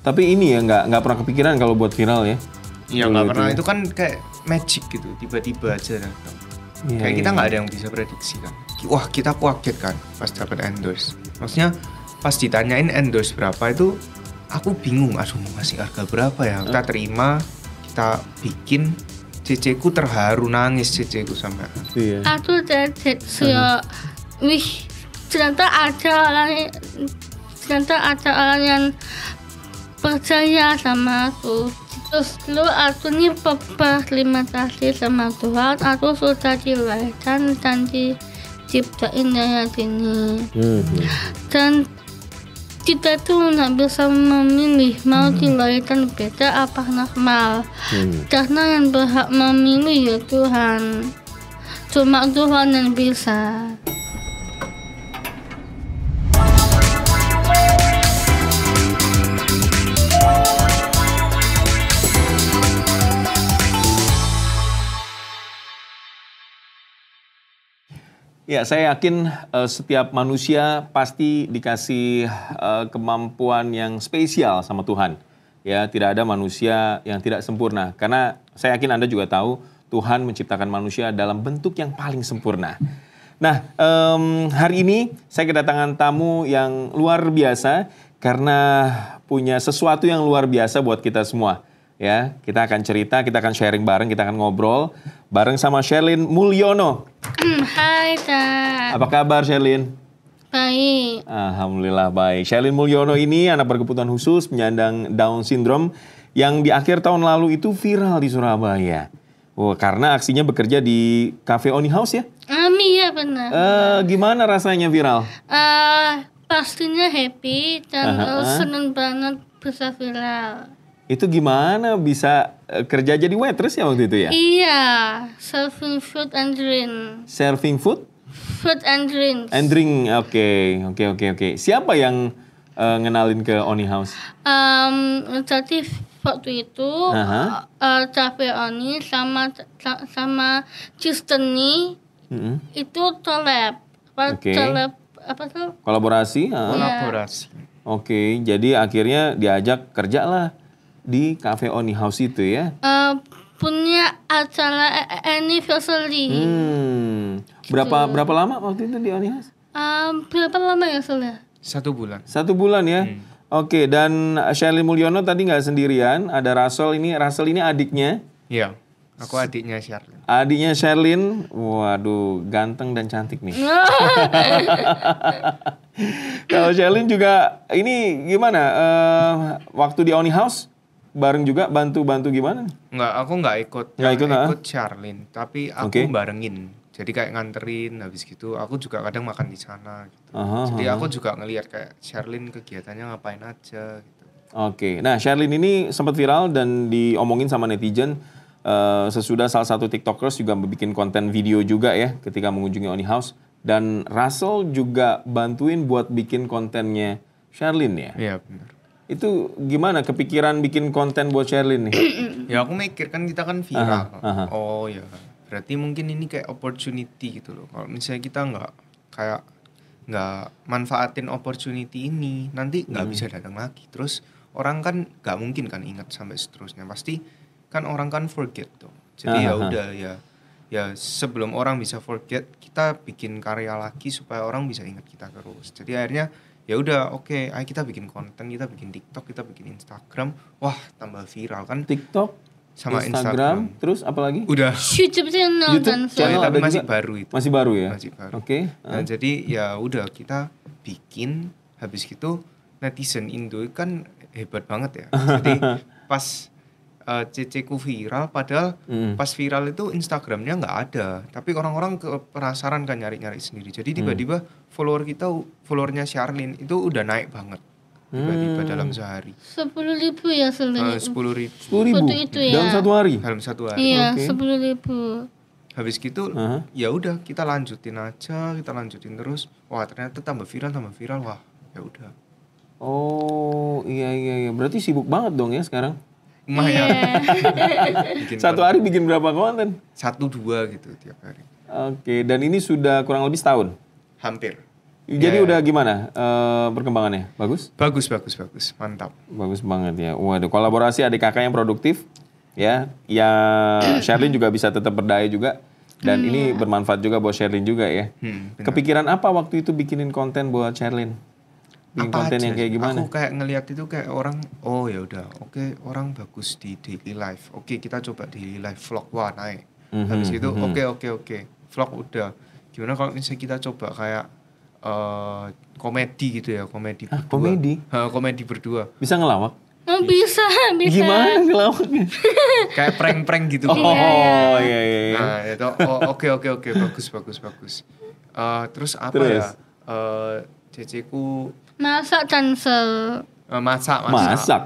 Tapi ini ya nggak pernah kepikiran kalau buat viral ya? Iya nggak pernah, itu kan kayak magic gitu, tiba-tiba aja datang. Kayak kita nggak ada yang bisa prediksi kan. Wah kita kaget kan pas dapat endorse. Maksudnya pas ditanyain endorse berapa itu aku bingung, aduh mau ngasih harga berapa ya. Kita terima, kita bikin, ceceku terharu nangis ceceku sampai. Iya. Aku jadi wih ternyata ada orang yang percaya sama aku. Terus dulu aku nih berterima kasih sama Tuhan, aku sudah dilahirkan dan diciptain dari sini. Dan kita tuh nggak bisa memilih mau dilahirkan beda apa normal. Karena yang berhak memilih ya Tuhan. Cuma Tuhan yang bisa. Ya, saya yakin setiap manusia pasti dikasih kemampuan yang spesial sama Tuhan. Ya, tidak ada manusia yang tidak sempurna. Karena saya yakin Anda juga tahu Tuhan menciptakan manusia dalam bentuk yang paling sempurna. Nah, hari ini saya kedatangan tamu yang luar biasa karena punya sesuatu yang luar biasa buat kita semua. Ya, kita akan cerita, kita akan sharing bareng, kita akan ngobrol bareng sama Sherlyn Mulyono. Hai Kak. Apa kabar Sherlyn? Baik. Alhamdulillah baik. Sherlyn Mulyono ini anak berkebutuhan khusus penyandang Down syndrome yang di akhir tahun lalu itu viral di Surabaya. Karena aksinya bekerja di Cafe Oni House ya? Iya benar. Gimana rasanya viral? Pastinya happy dan seneng banget bisa viral. Itu gimana bisa kerja jadi waitress ya waktu itu ya? Iya, serving food and drink. Serving food? Food and drink. And drink, oke. Siapa yang ngenalin ke Oni House? Jadi waktu itu Cafe Oni sama Cisteni itu collab. Collab apa tuh? Kolaborasi? Kolaborasi. Oke, jadi akhirnya diajak kerja lah di Cafe Oni House itu ya? Punya acara anniversary. Berapa lama waktu itu di Oni House? Berapa lama ya soalnya? 1 bulan. 1 bulan ya? Oke, dan Sherlyn Mulyono tadi nggak sendirian, ada Russell ini adiknya. Iya, aku adiknya Sherlyn. Adiknya Sherlyn, waduh ganteng dan cantik nih. Kalau Sherlyn juga, ini gimana? Waktu di Oni House? Bareng juga bantu gimana? Enggak, aku nggak ikut. Ikut Sherlyn, tapi aku barengin. Jadi kayak nganterin, habis gitu aku juga kadang makan di sana gitu. Jadi aku juga ngelihat kayak Sherlyn kegiatannya ngapain aja gitu. Oke. Nah, Sherlyn ini sempat viral dan diomongin sama netizen sesudah salah satu TikTokers juga bikin konten video juga ya ketika mengunjungi Oni House, dan Russell juga bantuin buat bikin kontennya Sherlyn ya? Iya, benar. Itu gimana kepikiran bikin konten buat Sherlyn nih? Ya aku mikir kan kita kan viral. Oh ya, berarti mungkin ini kayak opportunity gitu loh. Kalau misalnya kita nggak manfaatin opportunity ini, nanti nggak bisa datang lagi. Terus orang kan nggak mungkin kan ingat sampai seterusnya. Pasti kan orang kan forget tuh. Jadi ya udah ya sebelum orang bisa forget, kita bikin karya lagi supaya orang bisa ingat kita terus. Jadi akhirnya ya udah oke, ayo kita bikin konten, kita bikin TikTok, kita bikin Instagram. Wah, tambah viral kan. TikTok sama Instagram, terus apa lagi? Udah. YouTube channel dan tapi masih baru itu. Masih baru ya? Masih baru. Oke. Nah, jadi ya udah kita bikin, habis gitu netizen Indo kan hebat banget ya. Jadi pas ceceku viral, padahal pas viral itu Instagramnya nggak ada, tapi orang-orang penasaran kan nyari-nyari sendiri. Jadi tiba-tiba followernya Sherlyn itu udah naik banget. Tiba-tiba dalam sehari 10.000 ya sebenarnya. 10.000 Waktu itu ya. Dalam satu hari? dalam 1 hari. Iya, 10.000. Habis gitu ya udah kita lanjutin terus. Wah, ternyata tambah viral. Wah, ya udah. Oh, iya. Berarti sibuk banget dong ya sekarang? Lumayan. Satu hari bikin berapa konten? 1-2 gitu tiap hari. Oke, dan ini sudah kurang lebih setahun? Hampir. Jadi udah gimana perkembangannya? Bagus? Bagus, mantap. Bagus banget ya. Waduh, kolaborasi adik kakak yang produktif, ya. Ya, Sherlyn juga bisa tetap berdaya juga. Dan ini bermanfaat juga buat Sherlyn juga ya. Kepikiran apa waktu itu bikinin konten buat Sherlyn? Bikin konten yang kayak gimana? Aku kayak ngelihat itu kayak orang, oh ya udah, oke, orang bagus di daily life. Oke, kita coba daily life vlog, wah naik. Habis itu oke, vlog udah. Gimana kalau misalnya kita coba kayak komedi gitu ya, komedi berdua. Komedi berdua. Bisa ngelawak? Oh, bisa. Gimana ngelawaknya? Kayak prank gitu. Iya. Nah, itu oke, bagus. Terus apa ya? Ceceku Masak dan masak.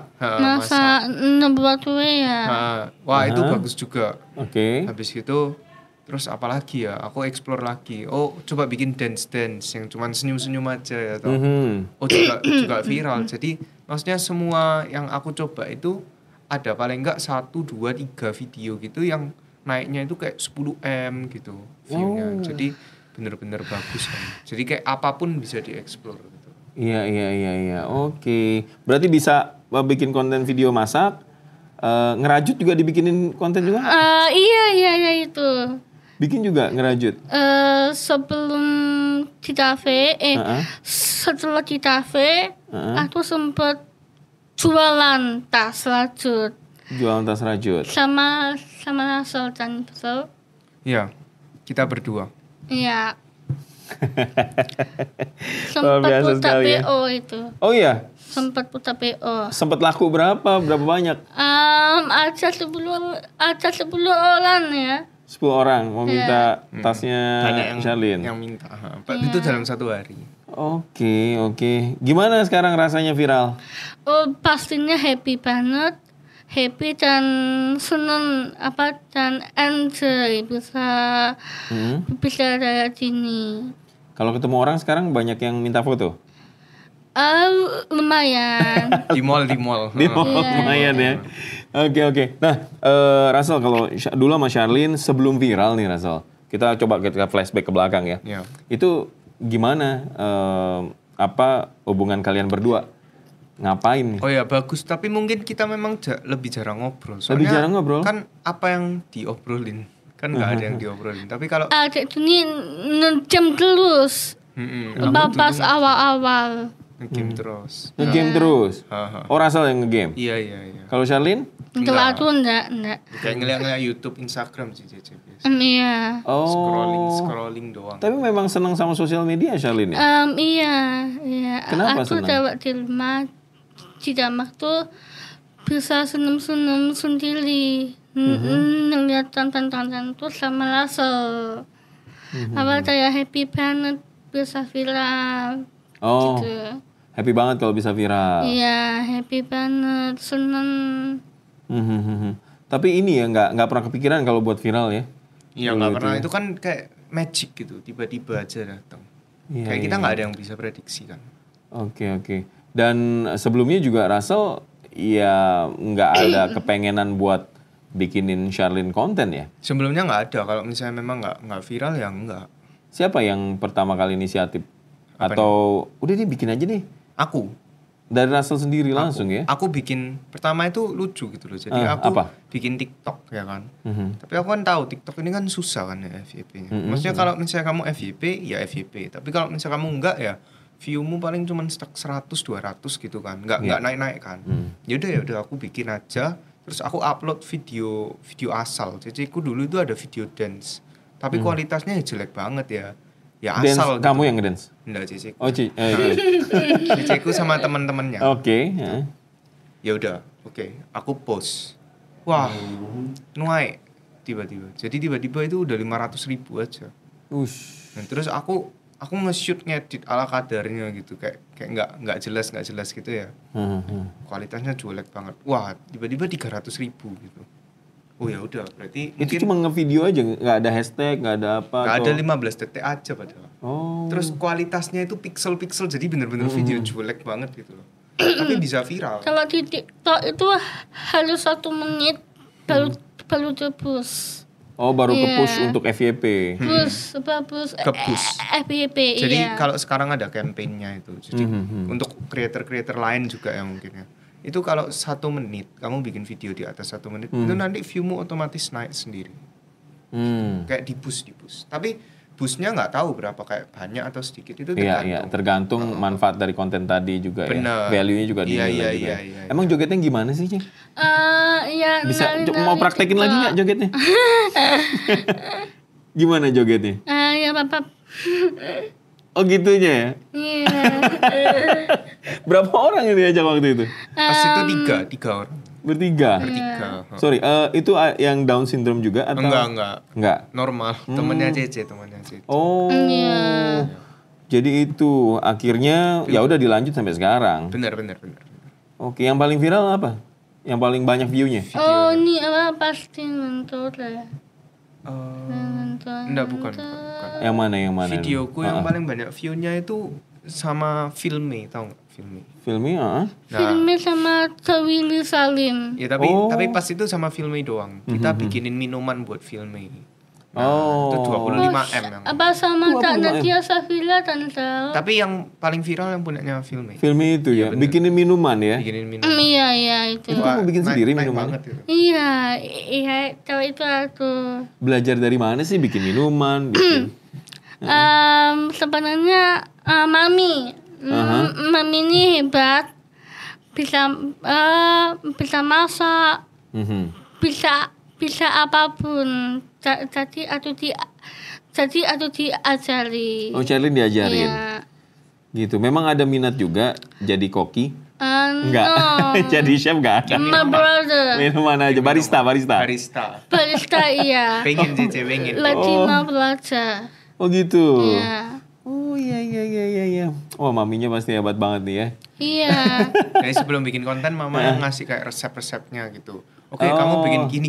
buat kue ya. Wah, itu bagus juga. Oke. Habis itu terus apa lagi ya? Aku explore lagi. Oh, coba bikin dance yang cuman senyum-senyum aja ya toh. Oh, juga viral. Jadi maksudnya semua yang aku coba itu ada paling enggak 1, 2, 3 video gitu yang naiknya itu kayak 10M gitu view-nya. Jadi bener-bener bagus kan. Jadi kayak apapun bisa dieksplor gitu. Iya. Oke. Berarti bisa bikin konten video masak, ngerajut juga dibikinin konten juga? Iya itu. Bikin juga ngerajut? Sebelum di kafe, setelah di kafe, aku sempat jualan tas rajut. Jualan tas rajut? Sama Nasel dan Nasel. Iya, kita berdua. Iya. Sempat putar PO itu. Oh iya? Sempat putar PO. Sempat laku berapa banyak? Ada 10 orang ya. 10 orang mau minta tasnya Sherlyn. Yang minta. Itu dalam 1 hari. Oke. Gimana sekarang rasanya viral? Oh, pastinya happy banget. Happy dan senang dan enjoy bisa kayak gini. Kalau ketemu orang sekarang banyak yang minta foto? Lumayan. Di mall. Lumayan ya. Oke. Nah, Russell, kalau dulu sama Sherlyn sebelum viral nih Russell, kita flashback ke belakang ya. Itu gimana hubungan kalian berdua? Ngapain nih? Oh ya bagus, tapi mungkin kita memang lebih jarang ngobrol. Soalnya lebih jarang ngobrol? Kan apa yang diobrolin, kan nggak ada yang diobrolin. Tapi kalau ini ngejam terus. Pas awal-awal. Ngegame terus. Ngegame terus? Oh, Russell yang ngegame? Iya. Kalau Sherlyn? Enggak. Kayak ngeliat YouTube, Instagram sih Cece biasa. Iya. Oh. Scrolling doang. Tapi memang senang sama sosial media Sherlyn ya? Iya. Kenapa aku senang? lewat di rumah, di kamar tuh bisa seneng-seneng sendiri. Ngeliat tonton-tonton tuh sama Russell. Kayak happy banget bisa viral. Oh, gitu. Happy banget kalau bisa viral. Iya, happy banget, seneng. Tapi ini ya nggak pernah kepikiran kalau buat viral ya? Iya nggak pernah. Itu kan kayak magic gitu, tiba-tiba aja datang. Kayak kita nggak ada yang bisa prediksi kan. Oke. Dan sebelumnya juga Russell ya nggak ada kepengenan buat bikinin Sherlyn konten ya? Sebelumnya nggak ada. Kalau misalnya memang nggak viral ya nggak. Siapa yang pertama kali inisiatif? Atau udah nih bikin aja nih? Aku. Dari Russell sendiri langsung ya? Aku bikin, pertama itu lucu gitu loh. Jadi aku bikin TikTok ya kan. Tapi aku kan tahu TikTok ini kan susah kan ya FYP-nya. Maksudnya kalau misalnya kamu FYP ya FYP. Tapi kalau misalnya kamu enggak ya view-mu paling cuma 100-200 gitu kan. Enggak naik-naik kan. Ya udah aku bikin aja. Terus aku upload video asal. Jadi aku dulu itu ada video dance. Tapi kualitasnya jelek banget ya. Ya dance, asal gitu. Kamu yang ngedance? Enggak, Ceceku. Oh, Ceceku sama teman-temannya. Oke. Ya udah, oke. Aku post. Wah, nuai tiba-tiba. Jadi tiba-tiba itu udah 500.000 aja. Nah, terus aku nge-shoot ngedit ala kadarnya gitu, kayak nggak jelas gitu ya. Kualitasnya jelek banget. Wah, tiba-tiba 300.000 gitu. Oh ya udah, berarti itu cuma ngevideo aja, nggak ada hashtag, nggak ada apa? Nggak ada 15 detik aja padahal. Oh. Terus kualitasnya itu pixel-pixel, jadi bener-bener video jelek banget gitu loh. Tapi bisa viral. Kalau di TikTok itu harus 1 menit baru tebus. Oh, baru ke Iya. push untuk FYP. Bus Ke bus. FYP. Jadi iya. kalau sekarang ada campaign-nya itu. Jadi untuk creator-creator lain juga yang mungkin ya. Itu kalau 1 menit, kamu bikin video di atas 1 menit, itu nanti view-mu otomatis naik sendiri. Kayak di bus. Tapi busnya nggak tahu berapa, kayak banyak atau sedikit, itu tergantung. Iya, tergantung manfaat dari konten tadi juga Bener. ya. Value-nya juga dinilai juga. Iya. Emang jogetnya gimana sih, Cing? Ya, Bisa mau praktekin lagi nggak jogetnya? Gimana jogetnya? Ya Bapak. Oh gitunya ya? Iya. Berapa orang yang diajak waktu itu? Pas itu 3 orang. Bertiga? Bertiga. Sorry, itu yang Down syndrome juga atau? Enggak. Normal. Temennya Cece. Oh. Iya. Jadi itu akhirnya ya udah dilanjut sampai sekarang. Bener. Oke, yang paling viral apa? Yang paling banyak view-nya? Oh, ini apa pasti nonton ya. Enggak, bukan. Yang mana? Videoku yang paling banyak view-nya itu sama Filme, tahu nggak Filme? Filmnya? Nah, Filmnya sama Willy Salim. ya tapi pas itu sama Filme doang. Kita bikinin minuman buat Filme. Itu 25M yang. Apa sama 25M. Kak Nadia Safila dan Sal? Tapi yang paling viral yang punyanya Filme. Filmnya itu ya, bikinin minuman ya? Bikinin minuman. Iya itu. Itu kamu bikin sendiri naik minuman? banget itu. Iya, tahu itu aku. Belajar dari mana sih bikin minuman? Sebenarnya Mami ini hebat, bisa masak, bisa apapun. Jadi aku diajari. Oh, Charlene diajarin? Iya. Gitu, memang ada minat juga jadi koki? Enggak, No. jadi chef enggak ada? My brother. Minuman aja, barista. Barista iya. Pengen Cece, pengen. Lagi mau belajar. Oh gitu? Iya. Oh iya. Wah, maminya pasti hebat banget nih ya. Iya. Jadi sebelum bikin konten mama yang ngasih kayak resep-resepnya gitu. Oke, kamu bikin gini.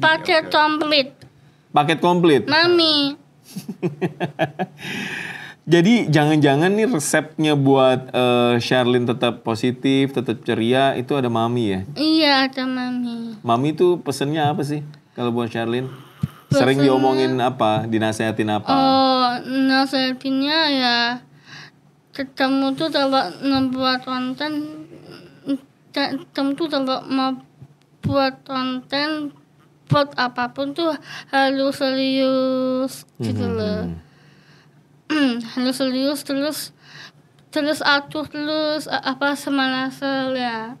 Paket komplit. Paket komplit? Mami. Jadi jangan-jangan nih resepnya buat Charlene tetap positif, tetap ceria, itu ada mami ya? Iya, ada Mami. Mami tuh pesennya apa sih kalau buat Charlene? Sering diomongin apa? Dinasehatin apa? Oh, nasihatinnya ya kamu tuh kalau membuat konten, kamu tuh kalau mau buat konten, buat apapun tuh harus serius gitu loh. Harus serius terus atur terus apa semanasel ya.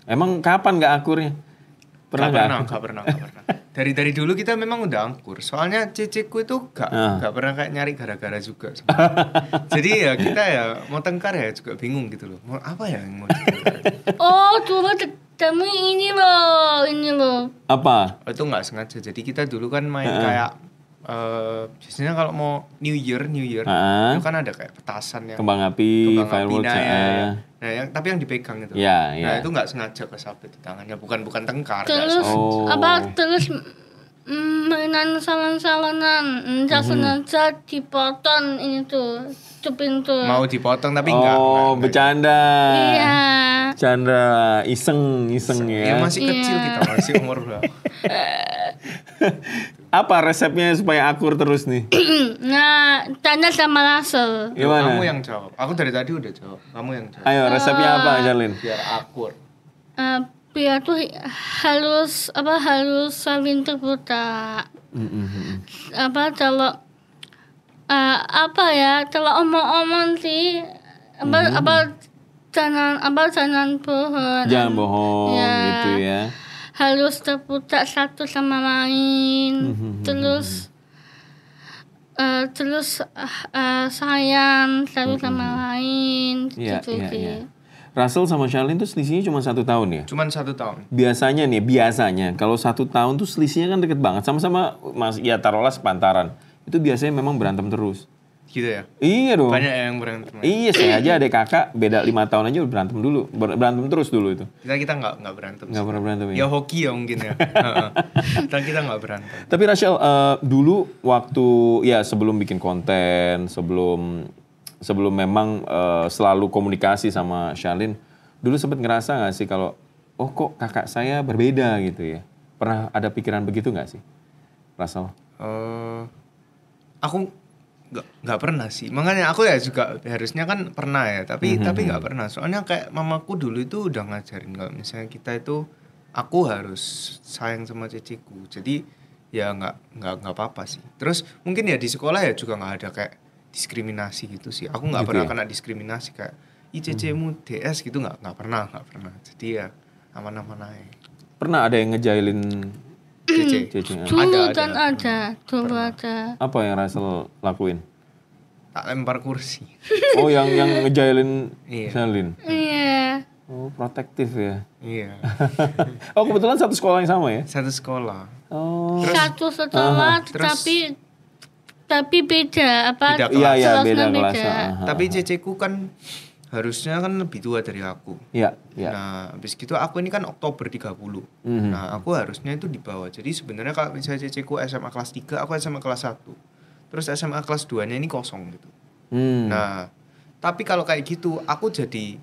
Emang kapan nggak akurnya? Pernah Gak pernah. Dari dulu kita memang udah angkur. Soalnya Ceceku itu gak pernah kayak nyari gara-gara juga. Jadi ya kita ya mau tengkar ya juga bingung gitu loh. Mau apa ya yang mau ditengkar? Oh, cuma kamu ini loh. Apa? Itu nggak sengaja. Jadi kita dulu kan main kayak biasanya kalau mau New Year itu kan ada kayak petasan yang Kembang api, fireworks. ya. Nah, tapi yang dipegang itu. Iya. Nah, itu nggak sengaja kesabet di tangannya, bukan tengkar. Terus terus mainan salon-salonan, enggak sengaja dipotong ini tuh pintu. Mau dipotong tapi enggak. Bercanda. Iya. Bercanda, iseng ya. Ya masih kecil kita, masih umur berapa? Apa resepnya supaya akur terus nih? Nah, tanya sama Lasel. Gimana? Kamu yang jawab. Aku dari tadi udah jawab. Kamu yang jawab. Ayo, resepnya apa, Charlene? Biar akur. Biar tuh harus saling terbuka. Kalau kalau omong-omong sih jangan bohong. Jangan bohong gitu ya. Harus terbuka satu sama lain. Terus sayang satu sama lain gitu sih. Russell sama Charlene tuh selisihnya cuma 1 tahun ya? Cuman 1 tahun. Biasanya kalau 1 tahun tuh selisihnya kan deket banget. Sama-sama ya taruhlah sepantaran. Itu biasanya memang berantem terus. Gitu ya? Iya dong. Banyak yang berantem. Iya, saya aja adek kakak beda 5 tahun aja udah berantem dulu. Berantem terus dulu itu. Kita nggak berantem. Nggak pernah berantem ya? Ya hoki ya mungkin ya. Kita nggak berantem. Tapi Rachel, dulu waktu ya sebelum bikin konten, sebelum memang selalu komunikasi sama Charlene, dulu sempat ngerasa nggak sih kalau kok kakak saya berbeda gitu ya? Pernah ada pikiran begitu nggak sih? Russell? Aku nggak pernah sih. Makanya aku ya juga harusnya kan pernah ya, tapi nggak pernah. Soalnya kayak mamaku dulu itu udah ngajarin kalau misalnya kita itu, aku harus sayang sama ceceku. Jadi ya nggak apa-apa sih. Terus mungkin ya di sekolah ya juga nggak ada kayak diskriminasi gitu sih. Aku nggak Gitu pernah ya? kena diskriminasi kayak cecemu DS gitu, nggak pernah. Jadi ya aman-aman aja. Pernah ada yang ngejailin Cece. Dulu ada. Apa yang Russell lakuin? Tak lempar kursi. Oh, yang ngejailin Iya. Sherlyn. Iya. Oh, protektif ya. Iya. Oh, kebetulan satu sekolah yang sama ya? Satu sekolah. Oh. Satu sekolah tapi beda apa? Beda Iya, kelasnya beda kelas. Tapi ceceku kan harusnya kan lebih tua dari aku. Iya. Nah, habis gitu aku ini kan Oktober 30. Nah, aku harusnya itu di bawah. Jadi sebenarnya kalau misalnya ceceku SMA kelas 3, aku SMA kelas 1. Terus SMA kelas 2-nya ini kosong gitu. Nah, tapi kalau kayak gitu aku jadi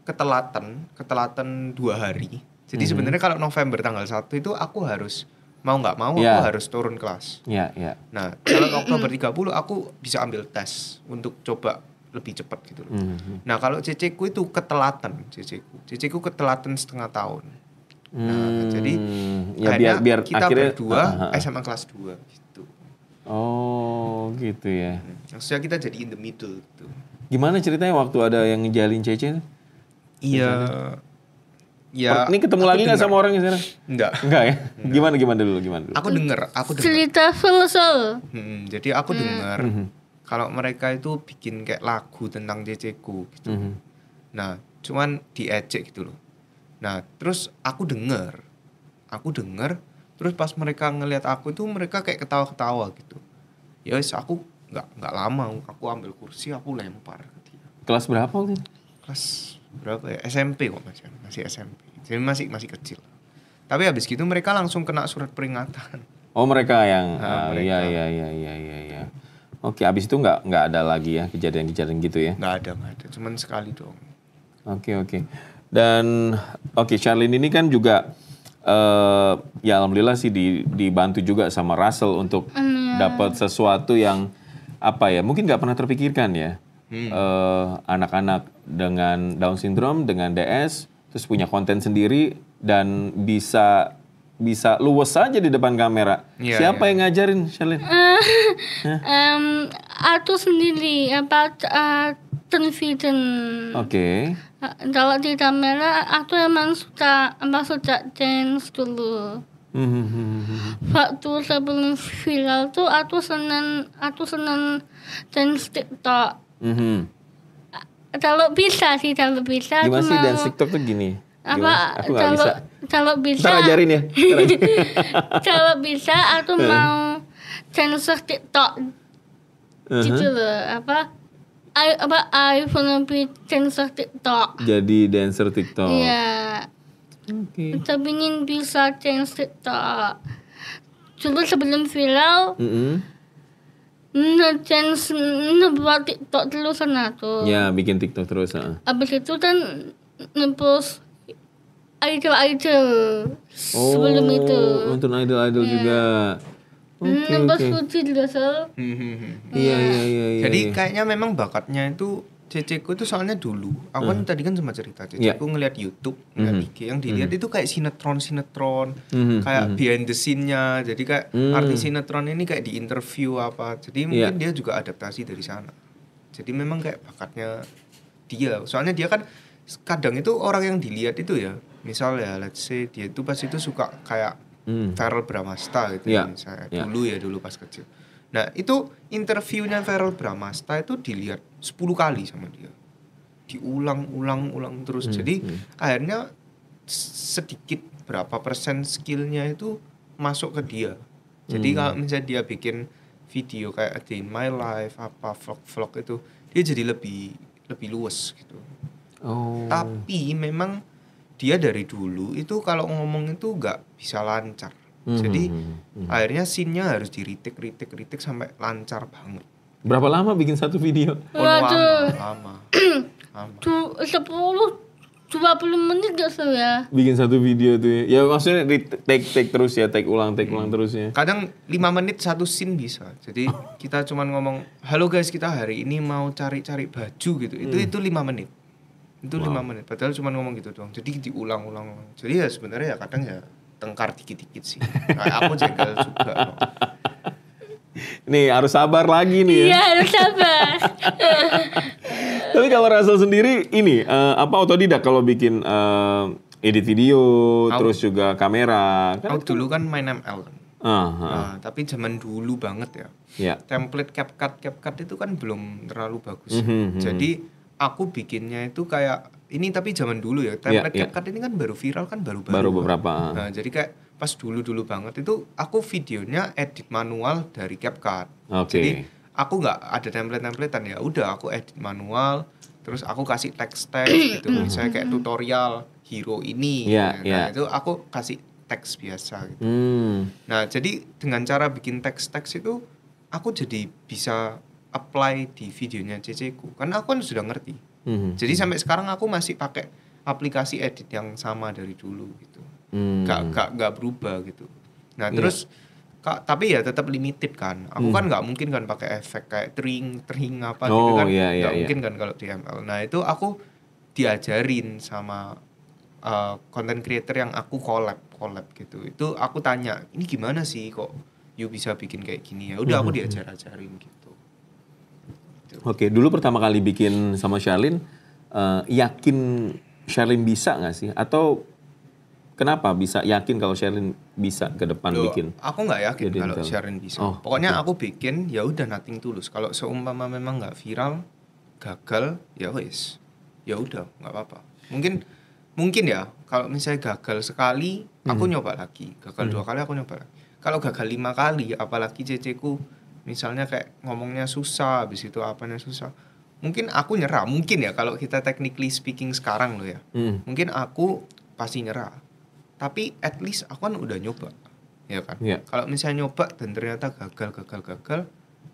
ketelatan 2 hari. Jadi sebenarnya kalau November tanggal 1 itu aku harus mau nggak mau aku harus turun kelas. Iya. Nah, kalau Oktober 30 aku bisa ambil tes untuk coba lebih cepat gitu loh. Nah, kalau ceceku itu ketelatan ceceku ketelatan setengah tahun. Nah, jadi ya biar kita akhirnya berdua SMA kelas 2 gitu. Oh, gitu ya. Maksudnya kita jadi in the middle gitu. Gimana ceritanya waktu ada yang ngejalin Cece? Iya. Ya, Ini ketemu lagi nggak sama orangnya sekarang? Enggak. Enggak ya? Gimana dulu? Aku dengar. Cerita full. Jadi aku dengar kalau mereka itu bikin kayak lagu tentang ceceku gitu. Nah, cuman diejek gitu loh. Nah, terus aku dengar. Terus pas mereka ngelihat aku itu mereka kayak ketawa-ketawa gitu. Ya wis aku nggak lama, aku ambil kursi, aku lempar ke dia. Kelas berapa waktu itu? Kelas berapa ya? SMP kok masih SMP. Jadi masih kecil. Tapi habis gitu mereka langsung kena surat peringatan. Oh, mereka yang mereka. Iya. Oke, abis itu nggak ada lagi ya kejadian-kejadian gitu ya? Nggak ada. Cuman sekali dong. Oke. Dan Sherlyn ini kan juga ya alhamdulillah sih dibantu juga sama Russell untuk dapat sesuatu yang apa ya, mungkin nggak pernah terpikirkan ya. Anak-anak dengan Down syndrome, dengan DS, terus punya konten sendiri dan bisa luwes saja di depan kamera. Iya, Siapa yang ngajarin, Sherlyn? Aku sendiri confident. Oke. Kalau di kamera aku emang suka dance dulu. Waktu sebelum viral tuh aku senang dance TikTok. Kalau bisa. Gimana sih dance TikTok tuh gini? Apa Aku nggak bisa. Kalau bisa. Ntar ajarin ya. Kalau bisa aku mau dancer TikTok. Gitu loh. I wanna be dancer TikTok. Jadi dancer TikTok. Iya. Oke. Kita ingin bisa dance TikTok. Dulu sebelum viral, nge-dance, ngebuat TikTok dulu sana tuh. Ya, bikin TikTok terus. Abis itu kan nge-post idol sebelum itu. Nonton idol juga. Nge-post Fuji dulu, so. Iya. Jadi kayaknya memang bakatnya itu ceceku itu soalnya dulu. Aku kan tadi kan sempat cerita ceceku ngeliat YouTube, ngeliat IG yang dilihat itu kayak sinetron, kayak behind the scene-nya. Jadi kayak artis sinetron ini kayak di interview apa. Jadi mungkin dia juga adaptasi dari sana. Jadi memang kayak bakatnya dia. Soalnya dia kan kadang itu orang yang dilihat itu ya. Misal ya let's say dia itu pas itu suka kayak Verrell Bramasta gitu ya misalnya. Dulu pas kecil. Nah itu interviewnya Verrell Bramasta itu dilihat 10 kali sama dia, diulang terus. Jadi akhirnya sedikit berapa persen skillnya itu masuk ke dia. Jadi kalau misalnya dia bikin video kayak A Day in My Life apa vlog itu, dia jadi lebih luas gitu. Tapi memang dia dari dulu itu kalau ngomong itu nggak bisa lancar. Jadi akhirnya scene-nya harus di-retake sampai lancar banget. Berapa lama bikin satu video? Lama. 10 20 menit gak seru ya? Bikin satu video tuh ya. Ya maksudnya di take terus ya, take ulang terus ya. Kadang 5 menit satu scene bisa. Jadi kita cuman ngomong, halo guys kita hari ini mau cari-cari baju gitu. Itu 5 menit. Itu 5 menit. Padahal cuman ngomong gitu doang. Jadi diulang-ulang. Jadi ya sebenarnya ya kadang ya tengkar dikit-dikit sih. Kayak aku jengkel juga. Nih harus sabar lagi nih ya. Iya harus sabar. Tapi kalau Russell sendiri ini otodidak kalau bikin edit video, terus juga kamera. Aku dulu kan main ML kan. Nah, tapi zaman dulu banget ya. Yeah. Template CapCut itu kan belum terlalu bagus. Jadi aku bikinnya itu kayak ini tapi zaman dulu ya. Template CapCut ini kan baru viral kan baru beberapa. Nah, jadi kayak pas dulu banget itu aku videonya edit manual dari CapCut. Jadi aku nggak ada template-templatean ya. Udah aku edit manual, terus aku kasih teks gitu. Misalnya kayak tutorial hero ini. Nah, itu aku kasih teks biasa gitu. Nah, jadi dengan cara bikin teks itu aku jadi bisa apply di videonya CC-ku. Karena aku kan sudah ngerti. Jadi sampai sekarang aku masih pakai aplikasi edit yang sama dari dulu gitu. Gak berubah gitu. Nah, terus tapi ya tetap limited kan. Aku kan nggak mungkin kan pakai efek kayak tering apa gitu kan. Nggak mungkin kan kalau di ML. Nah, itu aku diajarin sama content creator yang aku collab gitu. Itu aku tanya, ini gimana sih kok you bisa bikin kayak gini ya? Udah aku diajarin gitu. Oke, dulu pertama kali bikin sama Sharlene, yakin Sharlene bisa nggak sih? Atau kenapa bisa yakin kalau Sharlene bisa ke depan bikin? Aku nggak yakin kalau Sharlene bisa. Pokoknya aku bikin ya udah nothing tulus. Kalau seumpama memang nggak viral, gagal ya wes, ya udah nggak apa-apa. Mungkin ya kalau misalnya gagal sekali, aku nyoba lagi. Gagal 2 kali aku nyoba lagi. Kalau gagal 5 kali, apalagi CC-ku misalnya kayak ngomongnya susah, habis itu apanya susah. Mungkin aku nyerah. Mungkin ya kalau kita technically speaking sekarang loh ya. Mungkin aku pasti nyerah. Tapi at least aku kan udah nyoba, ya kan. Kalau misalnya nyoba dan ternyata gagal,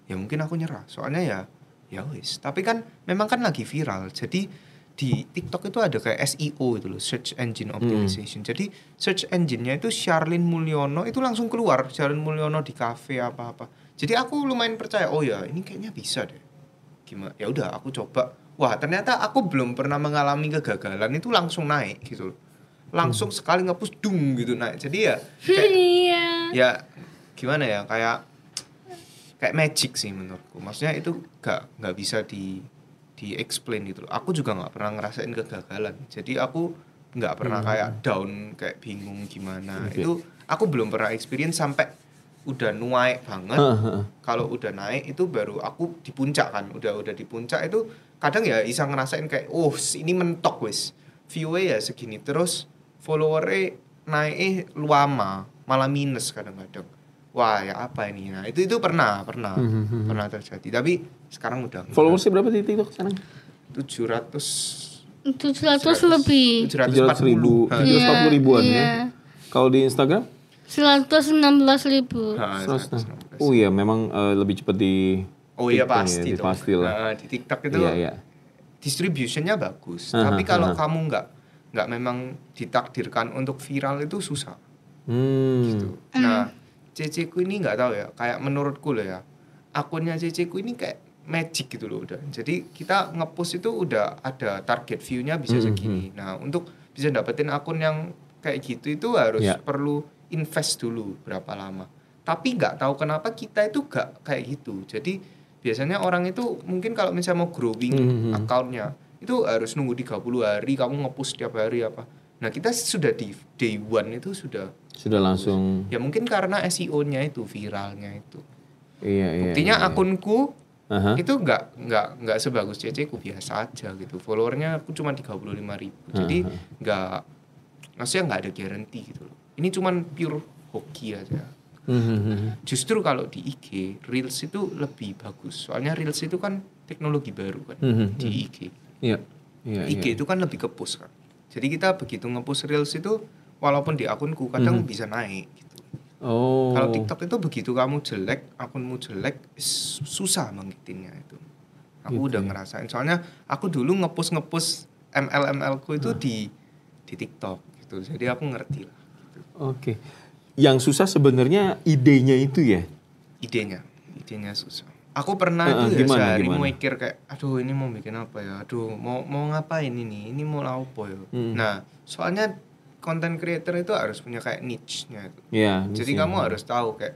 ya mungkin aku nyerah. Soalnya ya wis. Tapi kan memang kan lagi viral. Jadi di TikTok itu ada kayak SEO itu loh, search engine optimization. Jadi search engine-nya itu Sharlene Mulyono itu langsung keluar. Sharlene Mulyono di cafe apa-apa. Jadi aku lumayan percaya. Oh ya, ini kayaknya bisa deh. Gimana? Ya udah aku coba. Wah ternyata aku belum pernah mengalami kegagalan itu langsung naik gitu loh. Langsung sekali nge-push dung gitu naik. Jadi ya kayak, ya gimana ya, kayak magic sih menurutku. Maksudnya itu gak bisa di explain gitu loh. Aku juga gak pernah ngerasain kegagalan. Jadi aku gak pernah kayak down, kayak bingung gimana. Itu aku belum pernah experience sampai udah naik banget. Kalau udah naik itu baru aku di puncak kan. Udah di puncak itu kadang ya bisa ngerasain kayak ini mentok wis. View-nya ya segini, terus follower-nya naik lama, malah minus kadang-kadang. Wah, ya apa ini? Nah, itu pernah terjadi. Tapi sekarang udah. Followersnya berapa di TikTok sekarang? 700 lebih. 740 ribuan ya. Kalau di Instagram? 116.000. Oh iya, memang lebih cepat di. Oh iya pasti. Pastilah. Di TikTok itu distributionnya bagus. Tapi kalau kamu nggak memang ditakdirkan untuk viral itu susah. Gitu. Nah, CC-ku ini nggak tahu ya, kayak menurutku loh ya, akunnya CC-ku ini kayak magic gitu loh udah. Jadi kita nge-post itu udah ada target view-nya bisa segini. Nah, untuk bisa dapetin akun yang kayak gitu itu harus perlu invest dulu berapa lama. Tapi nggak tahu kenapa kita itu nggak kayak gitu. Jadi biasanya orang itu mungkin kalau misalnya mau growing account-nya itu harus nunggu 30 hari kamu nge-post tiap hari apa. Nah, kita sudah di day one itu sudah langsung. Ya mungkin karena SEO-nya itu, viralnya itu. Iya. Buktinya akunku itu nggak sebagus CC-ku, biasa aja gitu. Followernya aku cuma 35.000. Jadi maksudnya nggak ada guarantee gitu loh. Ini cuma pure hoki aja. Justru kalau di IG Reels itu lebih bagus. Soalnya Reels itu kan teknologi baru kan di IG. Iya. IG itu kan lebih ke push kan. Jadi kita begitu nge-push Reels itu walaupun di akunku kadang bisa naik gitu. Kalau TikTok itu begitu kamu jelek, akunmu jelek, susah menghitinnya itu. Aku udah ngerasain. Soalnya aku dulu nge-push ML ku itu di TikTok gitu. Jadi aku ngerti lah. Gitu. Oke. Yang susah sebenarnya idenya itu ya? Idenya susah. Aku pernah itu ya sehari mau mikir kayak, aduh ini mau bikin apa ya? Aduh mau ngapain ini? Ini mau apa ya? Nah, soalnya content creator itu harus punya kayak niche-nya itu. Iya. Jadi kamu harus tahu kayak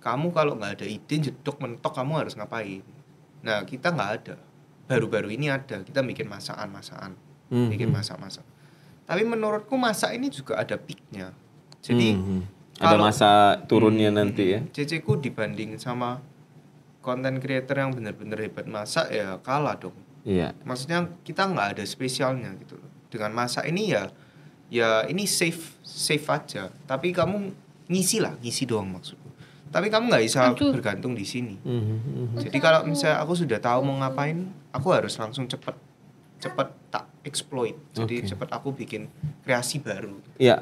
kamu kalau nggak ada ide jedok mentok kamu harus ngapain. Nah, kita nggak ada. Baru-baru ini ada. Kita bikin masakan. Bikin masak-masak. Tapi menurutku masak ini juga ada peak-nya. Jadi ada masa turunnya nanti ya. CC ku dibanding sama content creator yang benar-benar hebat masak ya kalah dong. Iya. Maksudnya kita nggak ada spesialnya gitu loh. Dengan masak ini ya ini safe aja. Tapi kamu ngisi doang maksudku. Tapi kamu nggak bisa bergantung di sini. Jadi kalau misalnya aku sudah tahu mau ngapain, aku harus langsung cepet tak exploit. Jadi cepet aku bikin kreasi baru. Ya,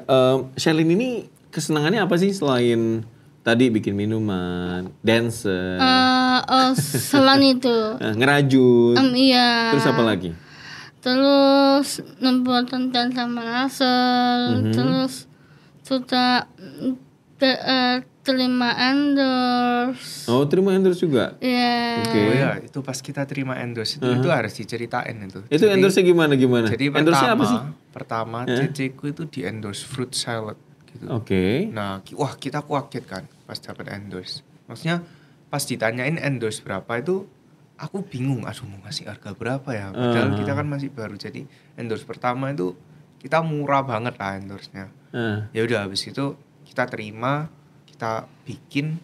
Sherlyn ini kesenangannya apa sih selain tadi bikin minuman, dancer, selain itu ngerajut, iya. Terus apa lagi? Terus membuat konten sama Russell, terus sudah terima endorse. Oh, terima endorse juga? Iya. Oke. Oh ya, itu pas kita terima endorse itu harus diceritain itu. Itu endorse-nya gimana? Jadi endorse-nya apa sih? Pertama, CC ku itu di endorse fruit salad gitu. Oke. Nah, wah kita kaget kan pas dapat endorse. Maksudnya pas ditanyain endorse berapa itu aku bingung, aduh mau ngasih harga berapa ya? Padahal kita kan masih baru. Jadi endorse pertama itu kita murah banget lah endorse-nya. Ya udah habis itu kita terima, kita bikin,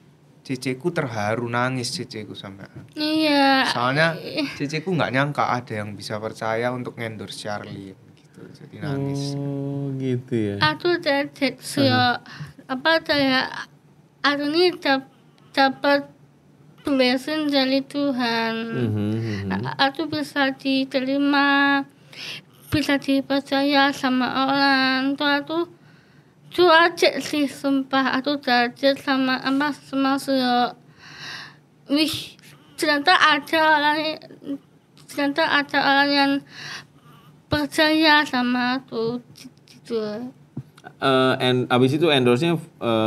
CC ku terharu nangis CC ku sampai. Iya. Soalnya CC ku nggak nyangka ada yang bisa percaya untuk endorse Sherlyn gitu. Jadi nangis. Oh, gitu ya. Aku aku ini dapat blessing dari Tuhan. Aku bisa diterima, bisa dipercaya sama orang. Itu aja sih sumpah. Aku belajar sama Sio. Wih, ternyata ada orang yang percaya sama aku gitu. Abis itu endorse-nya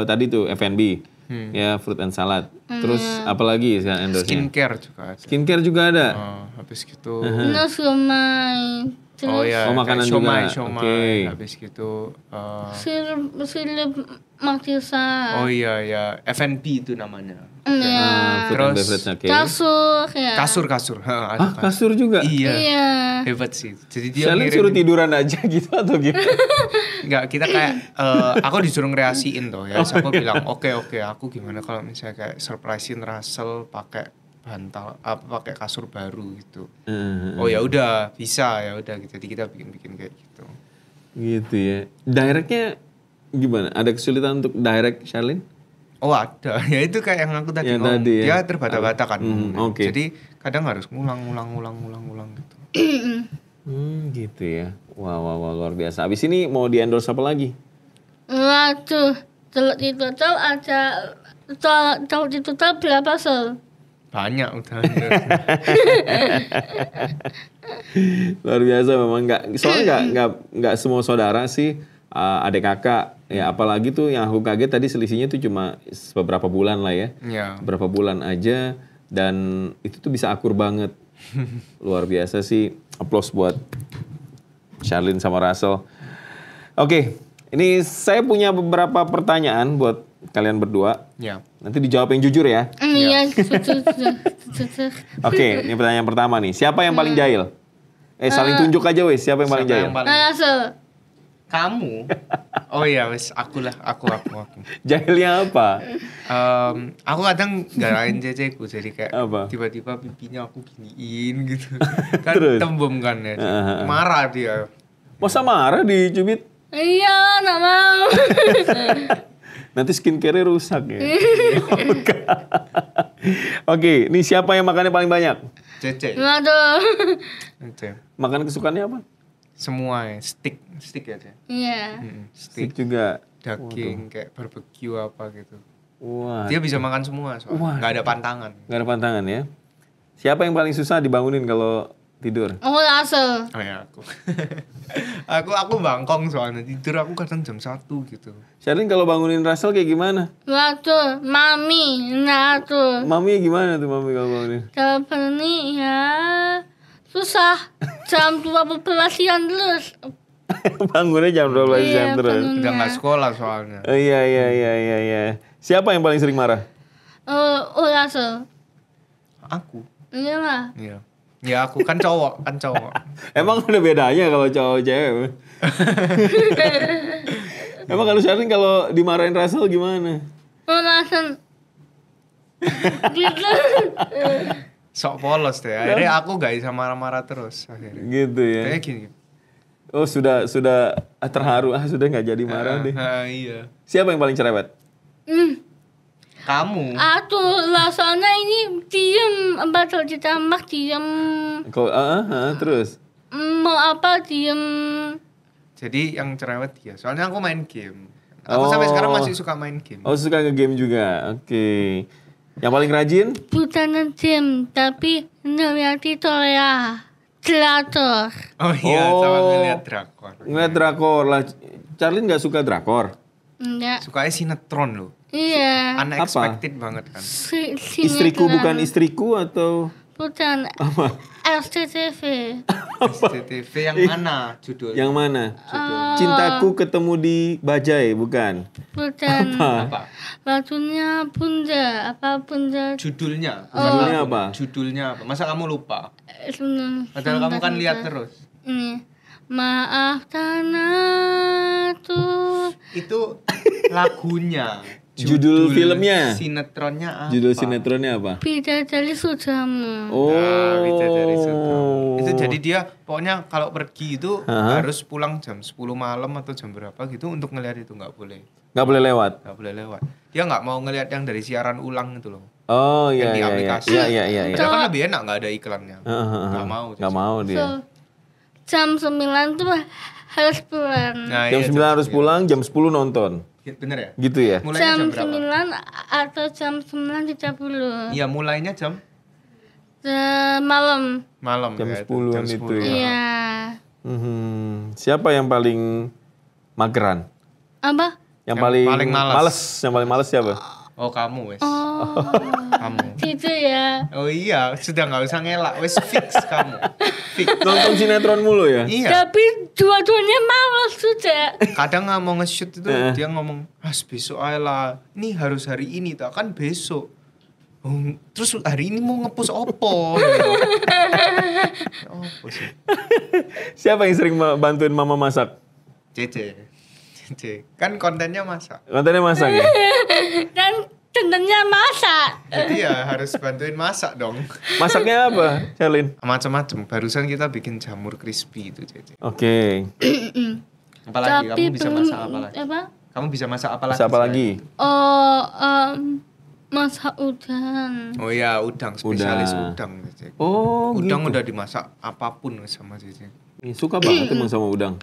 tadi tuh F&B, ya fruit and salad. Terus apalagi sekarang endorse-nya? Skincare juga ada. Habis gitu. Terus rumah. Oh ya, makanan juga. Oke. Habis gitu. Sirup Maktisa. Oh iya ya, F&B itu namanya. Iya. Terus kasur ya. Kasur. Kasur juga? Iya. Hebat sih. Jadi dia Sherlyn suruh tiduran aja gitu atau gimana? Enggak, kita kayak aku disuruh kreasiin tuh ya. Aku bilang, "Oke, aku gimana kalau misalnya kayak surprisein Russell pakai bantal pakai kasur baru gitu." Oh ya udah, bisa ya udah gitu. Jadi kita bikin kayak gitu. Gitu ya. Directnya gimana? Ada kesulitan untuk direct Sherlyn? Oh ada, ya itu kayak yang aku tadi ngomong. Dia terbata-bata kan. Jadi kadang harus ngulang gitu. Gitu ya. Wah, luar biasa. Abis ini mau di endorse apa lagi? Waduh, di total berapa Sol? Banyak udah. Luar biasa memang soalnya nggak semua saudara sih, adik kakak ya, apalagi tuh yang aku kaget tadi selisihnya tuh cuma beberapa bulan lah ya. Beberapa bulan aja dan itu tuh bisa akur banget. Luar biasa sih, applause buat Sherlyn sama Russell. Oke, ini saya punya beberapa pertanyaan buat kalian berdua. Ya. Nanti dijawab yang jujur ya. Iya. Oke, ini pertanyaan pertama nih. Siapa yang paling jahil? Saling tunjuk aja wes, siapa yang paling jahil? Russell. Kamu? Oh iya wes, aku. Jahilnya apa? Aku kadang garain ceceku, jadi kayak apa? Tiba-tiba pipinya aku giniin gitu. Kan tembem kan ya. Marah dia. Masa marah dicubit? Iya, nggak mau. Nanti skincare-nya rusak ya. Oke, ini siapa yang makannya paling banyak? Cece. Waduh. Makan kesukaannya apa? Semua ya, stick ya Cece. Iya. Stick juga. Daging kayak barbecue apa gitu. Wah. Dia bisa makan semua soalnya. Nggak ada pantangan. Nggak ada pantangan ya. Siapa yang paling susah dibangunin kalau Tidur. Oh, Russell. Oh ya aku. aku bangkong soalnya tidur aku kadang jam 1 gitu. Sherlyn kalau bangunin Russell kayak gimana? Waktu mami, nah tuh. Mami gimana tuh mami kalau bangunin? Kalau ini ya susah. Jam 12 siang terus. Bangunnya jam 12 jam terus. bangunnya. Udah nggak sekolah soalnya. Iya. Siapa yang paling sering marah? Oh, Russell. Aku. Iya lah. Iya. Ya aku kan cowok. Emang ada bedanya kalau cowok cewek? Emang kalau Sherlyn kalau dimarahin Russell gimana? Oh, Russell. Gitu. Sok polos deh. Akhirnya aku gak bisa marah-marah terus akhirnya. Gitu ya. Kayak gini. Oh sudah terharu, sudah nggak jadi marah deh. Iya. Siapa yang paling cerewet? Kamu. Aduh, rasanya ini diem. Kalau ditambah diem. Terus? Mau apa diem. Jadi yang cerewet dia. Soalnya aku main game. Aku sampai sekarang masih suka main game. Oh suka nge-game juga, oke. Yang paling rajin? Bukan game, tapi ngeliati Korea. Drakor. Oh iya, sama ngeliat drakor. Ngeliat drakor lah. Sherlyn nggak suka drakor? Enggak. Sukanya sinetron loh. Iya. Unexpected banget kan. Istriku bukan istriku atau? Bukan. Apa? SCTV. SCTV yang mana judul? Yang mana? Judul. Cintaku ketemu di Bajai, bukan? Bukan. Apa? Batunya Bunda. Apa Bunda? Judulnya. Judulnya apa? Judulnya apa? Masa kamu lupa? Padahal Padahal kamu kan lihat terus. Ini. Maafkan aku. Itu lagunya. Judul filmnya? Sinetronnya apa? Judul sinetronnya apa? Bidadari Sudamu. Oh. Nah, Bidadari Sudamu. Itu jadi dia pokoknya kalau pergi itu harus pulang jam 10 malam atau jam berapa gitu untuk ngelihat itu, nggak boleh. Nggak boleh lewat? Nggak boleh lewat. Dia nggak mau ngelihat yang dari siaran ulang itu loh. Oh Yang iya di iya aplikasi. iya. Padahal kan lebih enak nggak ada iklannya. Nggak mau. Nggak mau dia. So, jam 9 tuh harus pulang. Nah, Jam iya, 9 harus pulang, jam 10 nonton. Bener ya? Gitu ya? Mulainya Jam jam berapa? 9 atau jam 9.30. Iya, mulainya jam Malam. malam Jam ya, 10-an jam itu 10. ya. Iya. Siapa yang paling mageran? Apa? Yang Yang paling paling malas. Yang paling males siapa? Oh, kamu wes. Oh. Kamu. Gitu ya. Oh iya, sudah nggak usah ngelak, wes fix kamu. Fix. Nonton sinetron mulu ya? Iya. Tapi dua-duanya malas sudah. Kadang nggak mau nge-shoot itu dia ngomong, besok aja lah. Ini harus hari ini, tak kan besok. Oh, terus hari ini mau nge-post opo? Opo sih? Siapa yang sering bantuin mama masak? Cece. Kan kontennya masak. Kontennya masak ya? Dan tentunya masak. Jadi ya harus bantuin masak dong. Masaknya apa, Sherlyn? Macam-macam. Barusan kita bikin jamur crispy itu, Cece. Oke. Apalagi Tapi kamu bisa belum- masak apa lagi? Apa? Kamu bisa masak apa lagi? Masak apa lagi? Oh, masak udang. Oh iya, udang, spesialis udang. Cece. Oh, Udang gitu. udah dimasak apapun sama Cece. Suka banget emang sama udang.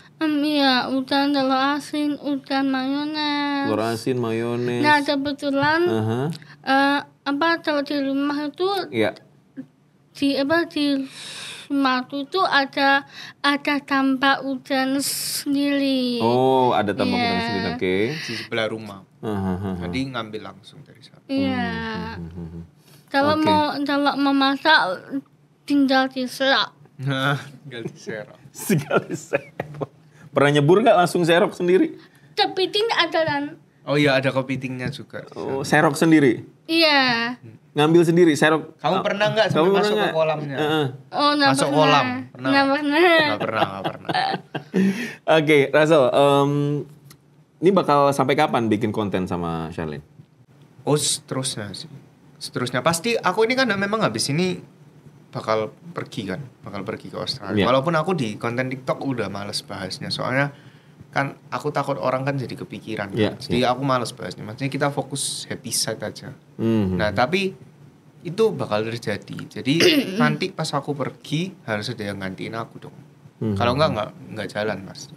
Iya, udang telur asin, udang mayones. Telur asin, mayones. Nah, kebetulan Aha. kalau di rumah itu Iya. di Sumatera itu ada tambak udang sendiri. Oh, ada tambak Iya. udang sendiri. Oke. Di sebelah rumah. Aha. Jadi ngambil langsung dari sana. Iya. Kalau mau masak tinggal diserap. Nah, tinggal diserok. Sekali serok. Pernah nyebur nggak langsung serok sendiri? Kepiting ada kan? Oh iya, ada kepitingnya juga. Oh, serok sendiri. Iya. Ngambil sendiri serok. Kamu pernah nggak sampai Kamu masuk pernah ke nggak? kolamnya? Oh, nggak Masuk pernah. kolam? Pernah? Nggak pernah. Nggak pernah. Oke, Russell, ini bakal sampai kapan bikin konten sama Sherlyn? Oh, seterusnya sih. Seterusnya pasti aku ini kan memang habis ini bakal pergi ke Australia. Iya. Walaupun aku di konten TikTok udah males bahasnya, soalnya kan aku takut orang kan jadi kepikiran. Iya, Kan? Jadi aku males bahasnya. Maksudnya kita fokus happy side aja. Mhm. Nah, tapi itu bakal terjadi. Jadi nanti pas aku pergi harus ada yang gantiin aku dong. Kalau enggak jalan, Mas.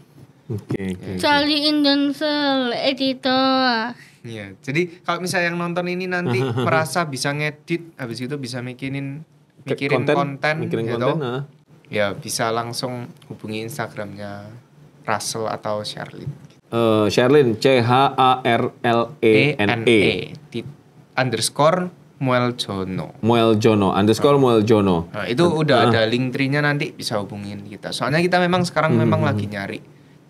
Oke. Cari Indonesia editor. Iya. Jadi kalau misalnya yang nonton ini nanti merasa bisa ngedit, habis itu bisa mikirin konten Mikirin gitu. konten, ya bisa langsung hubungi Instagramnya Russell atau Sherlyn. Sherlyn CHARLENE _ Mueljono. Mueljono. Nah, itu udah ada link tree-nya, nanti bisa hubungin kita. Soalnya kita memang sekarang memang lagi nyari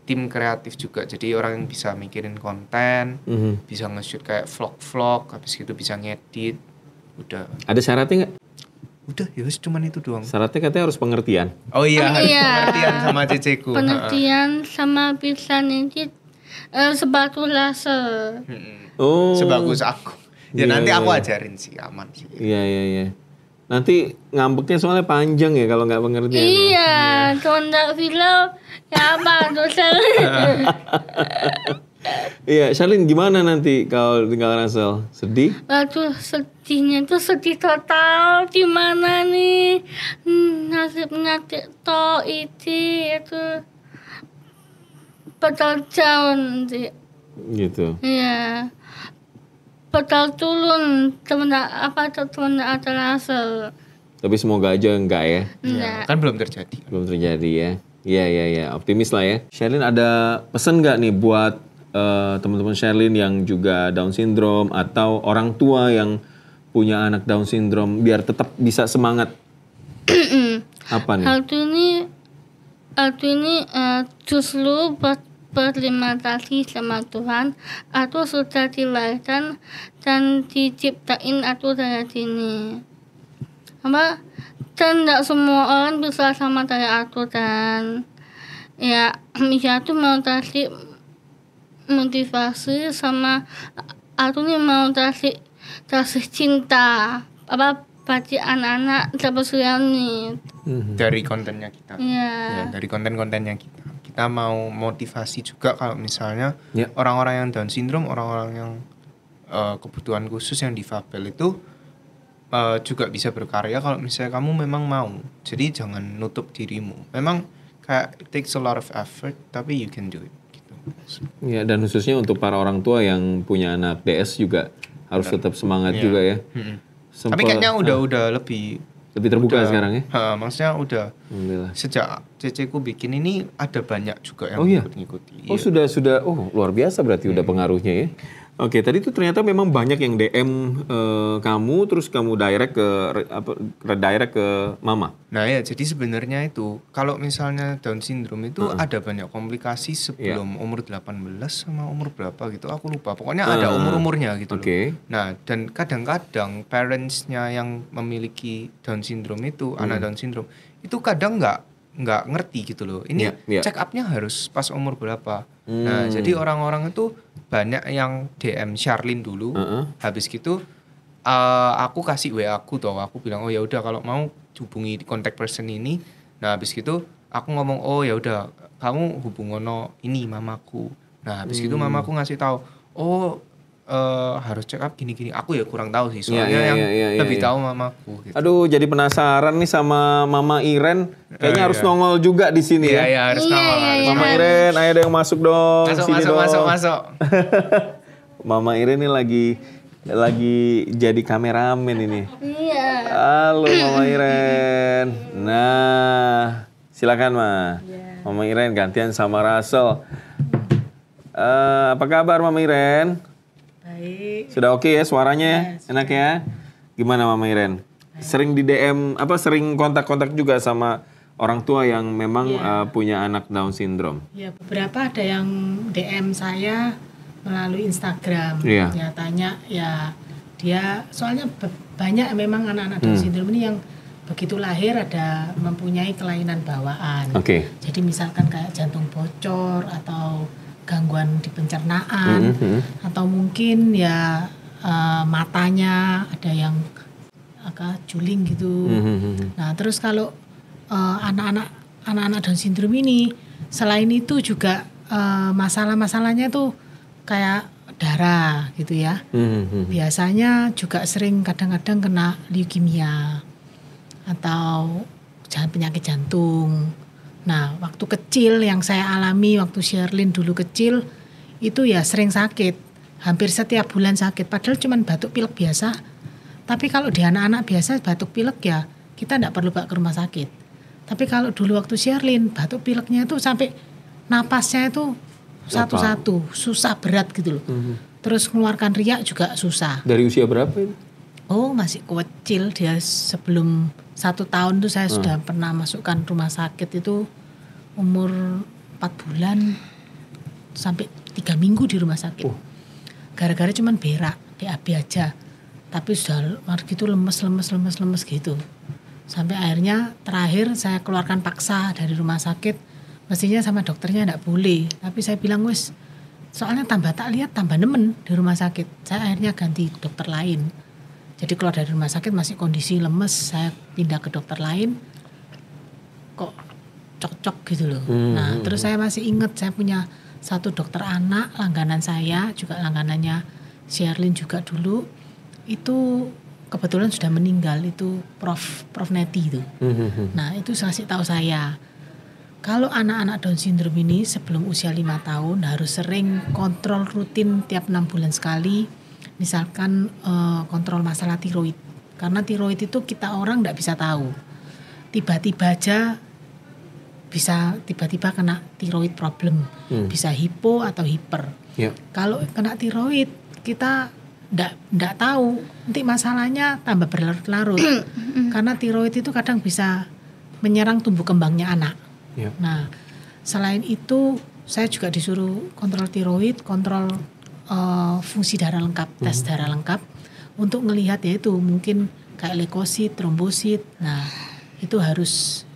tim kreatif juga. Jadi orang yang bisa mikirin konten, bisa nge-shoot kayak vlog-vlog, habis gitu bisa ngedit. Udah. Ada syaratnya nggak? Udah, ya cuman itu doang. Syaratnya katanya harus pengertian. Oh iya, harus pengertian sama ceceku. Pengertian sama bisa ngedit sepatu laser. Oh. Sebagus aku. Ya Iya, nanti iya. aku ajarin sih, aman sih. Iya. Nanti ngambeknya soalnya panjang ya kalau nggak pengertian. Iya, kalau nggak film ya apa dosen. Iya, Sherlyn gimana nanti kalau tinggal Russell? Sedih? Waduh, sedihnya tuh sedih total. Gimana nih nasibnya TikTok itu bakal jauh nanti. Gitu. Iya. Bakal turun temen ada Russell. Tapi semoga aja enggak ya. Enggak. Kan belum terjadi. Belum terjadi ya. Iya. Optimis lah ya. Sherlyn ada pesan nggak nih buat teman-teman Sherlyn yang juga Down syndrome atau orang tua yang punya anak Down syndrome biar tetap bisa semangat? Apa nih? Hal ini terus lu berterima kasih sama Tuhan atau sudah dilahirkan dan diciptain atau dari sini. Dan tidak semua orang bisa sama kayak aku, dan ya tuh mau kasih motivasi sama aku nih, mau kasih cinta bagi anak-anak seperti ini. Dari kontennya kita. Iya. Ya, dari konten-kontennya kita mau motivasi juga kalau misalnya orang-orang yang Down syndrome, orang-orang yang kebutuhan khusus, yang difabel itu juga bisa berkarya kalau misalnya kamu memang mau. Jadi jangan nutup dirimu. Memang kayak it takes a lot of effort, tapi you can do it gitu. Ya, dan khususnya untuk para orang tua yang punya anak DS juga harus tetap semangat juga ya. Tapi kayaknya udah lebih terbuka sekarang ya. Maksudnya udah Alhamdulillah. sejak ceceku bikin ini ada banyak juga yang ngikuti. Oh sudah luar biasa berarti udah pengaruhnya ya. Oke, tadi tuh ternyata memang banyak yang DM kamu, terus kamu direct ke mama. Nah ya, jadi sebenarnya itu kalau misalnya Down syndrome itu ada banyak komplikasi sebelum umur 18 sama umur berapa gitu, aku lupa. Pokoknya ada umur-umurnya gitu loh. Nah, dan kadang-kadang parentsnya yang memiliki Down syndrome itu, anak Down syndrome, itu kadang nggak ngerti gitu loh. Ini check up-nya harus pas umur berapa. Nah, jadi orang-orang itu banyak yang DM Sherlyn dulu. Habis gitu aku kasih WA aku tuh, aku bilang oh ya udah kalau mau hubungi contact person ini. Nah, habis gitu aku ngomong oh ya udah kamu hubungono ini mamaku. Nah, habis gitu mamaku ngasih tahu, oh harus check up gini-gini. Aku ya kurang tahu sih, soalnya lebih tahu mamaku gitu. Aduh, jadi penasaran nih sama Mama Iren. Kayaknya harus nongol juga di sini ya. Iya, harus nongol. Mama Iren, ayo ada yang masuk dong. Masuk. Mama Iren ini lagi jadi kameramen ini. Iya. Halo Mama Iren. Nah, silakan Mama Iren gantian sama Russell. Apa kabar Mama Iren? Baik. Sudah oke ya suaranya? Enak ya? Gimana Mama Iren? Sering di DM, sering kontak-kontak juga sama orang tua yang memang punya anak Down syndrome? Ya, beberapa ada yang DM saya melalui Instagram. Iya. Ya, tanya ya dia, soalnya banyak memang anak-anak Down syndrome ini yang begitu lahir ada mempunyai kelainan bawaan. Jadi misalkan kayak jantung bocor atau gangguan di pencernaan, atau mungkin ya matanya ada yang agak juling gitu. Nah, terus kalau anak-anak Down syndrome ini selain itu juga masalah-masalahnya tuh kayak darah gitu ya. Biasanya juga sering kadang-kadang kena leukemia atau penyakit jantung. Nah, waktu kecil yang saya alami waktu Sherlyn dulu kecil itu ya sering sakit, hampir setiap bulan sakit. Padahal cuma batuk pilek biasa. Tapi kalau di anak-anak biasa batuk pilek ya kita tidak perlu bawa ke rumah sakit. Tapi kalau dulu waktu Sherlyn, batuk pileknya itu sampai napasnya itu satu-satu, susah berat gitu loh. Terus mengeluarkan riak juga susah. Dari usia berapa itu? Oh, masih kecil dia. Sebelum 1 tahun tuh saya sudah pernah masukkan rumah sakit itu umur 4 bulan sampai 3 minggu di rumah sakit. Gara-gara cuman berak, BAB aja. Tapi sudah gitu lemes gitu. Sampai akhirnya terakhir saya keluarkan paksa dari rumah sakit. Mestinya sama dokternya enggak boleh. Tapi saya bilang wis, soalnya tambah tak lihat tambah nemen di rumah sakit. Saya akhirnya ganti dokter lain. Jadi keluar dari rumah sakit masih kondisi lemes. Saya pindah ke dokter lain. Kok cocok gitu loh. Nah terus saya masih ingat saya punya satu dokter anak langganan saya. Juga langganannya Sherlyn juga dulu. Itu kebetulan sudah meninggal, itu Prof Neti itu. Nah itu kasih tahu saya, kalau anak-anak Down syndrome ini sebelum usia 5 tahun harus sering kontrol rutin tiap 6 bulan sekali. Misalkan kontrol masalah tiroid. Karena tiroid itu kita orang tidak bisa tahu. Tiba-tiba aja bisa tiba-tiba kena tiroid problem. Bisa hipo atau hiper. Kalau kena tiroid kita nggak tahu, nanti masalahnya tambah berlarut-larut. Karena tiroid itu kadang bisa menyerang tumbuh kembangnya anak. Nah, selain itu saya juga disuruh kontrol tiroid, kontrol fungsi darah lengkap, tes darah lengkap untuk melihat yaitu mungkin kayak leukosit, trombosit. Nah, itu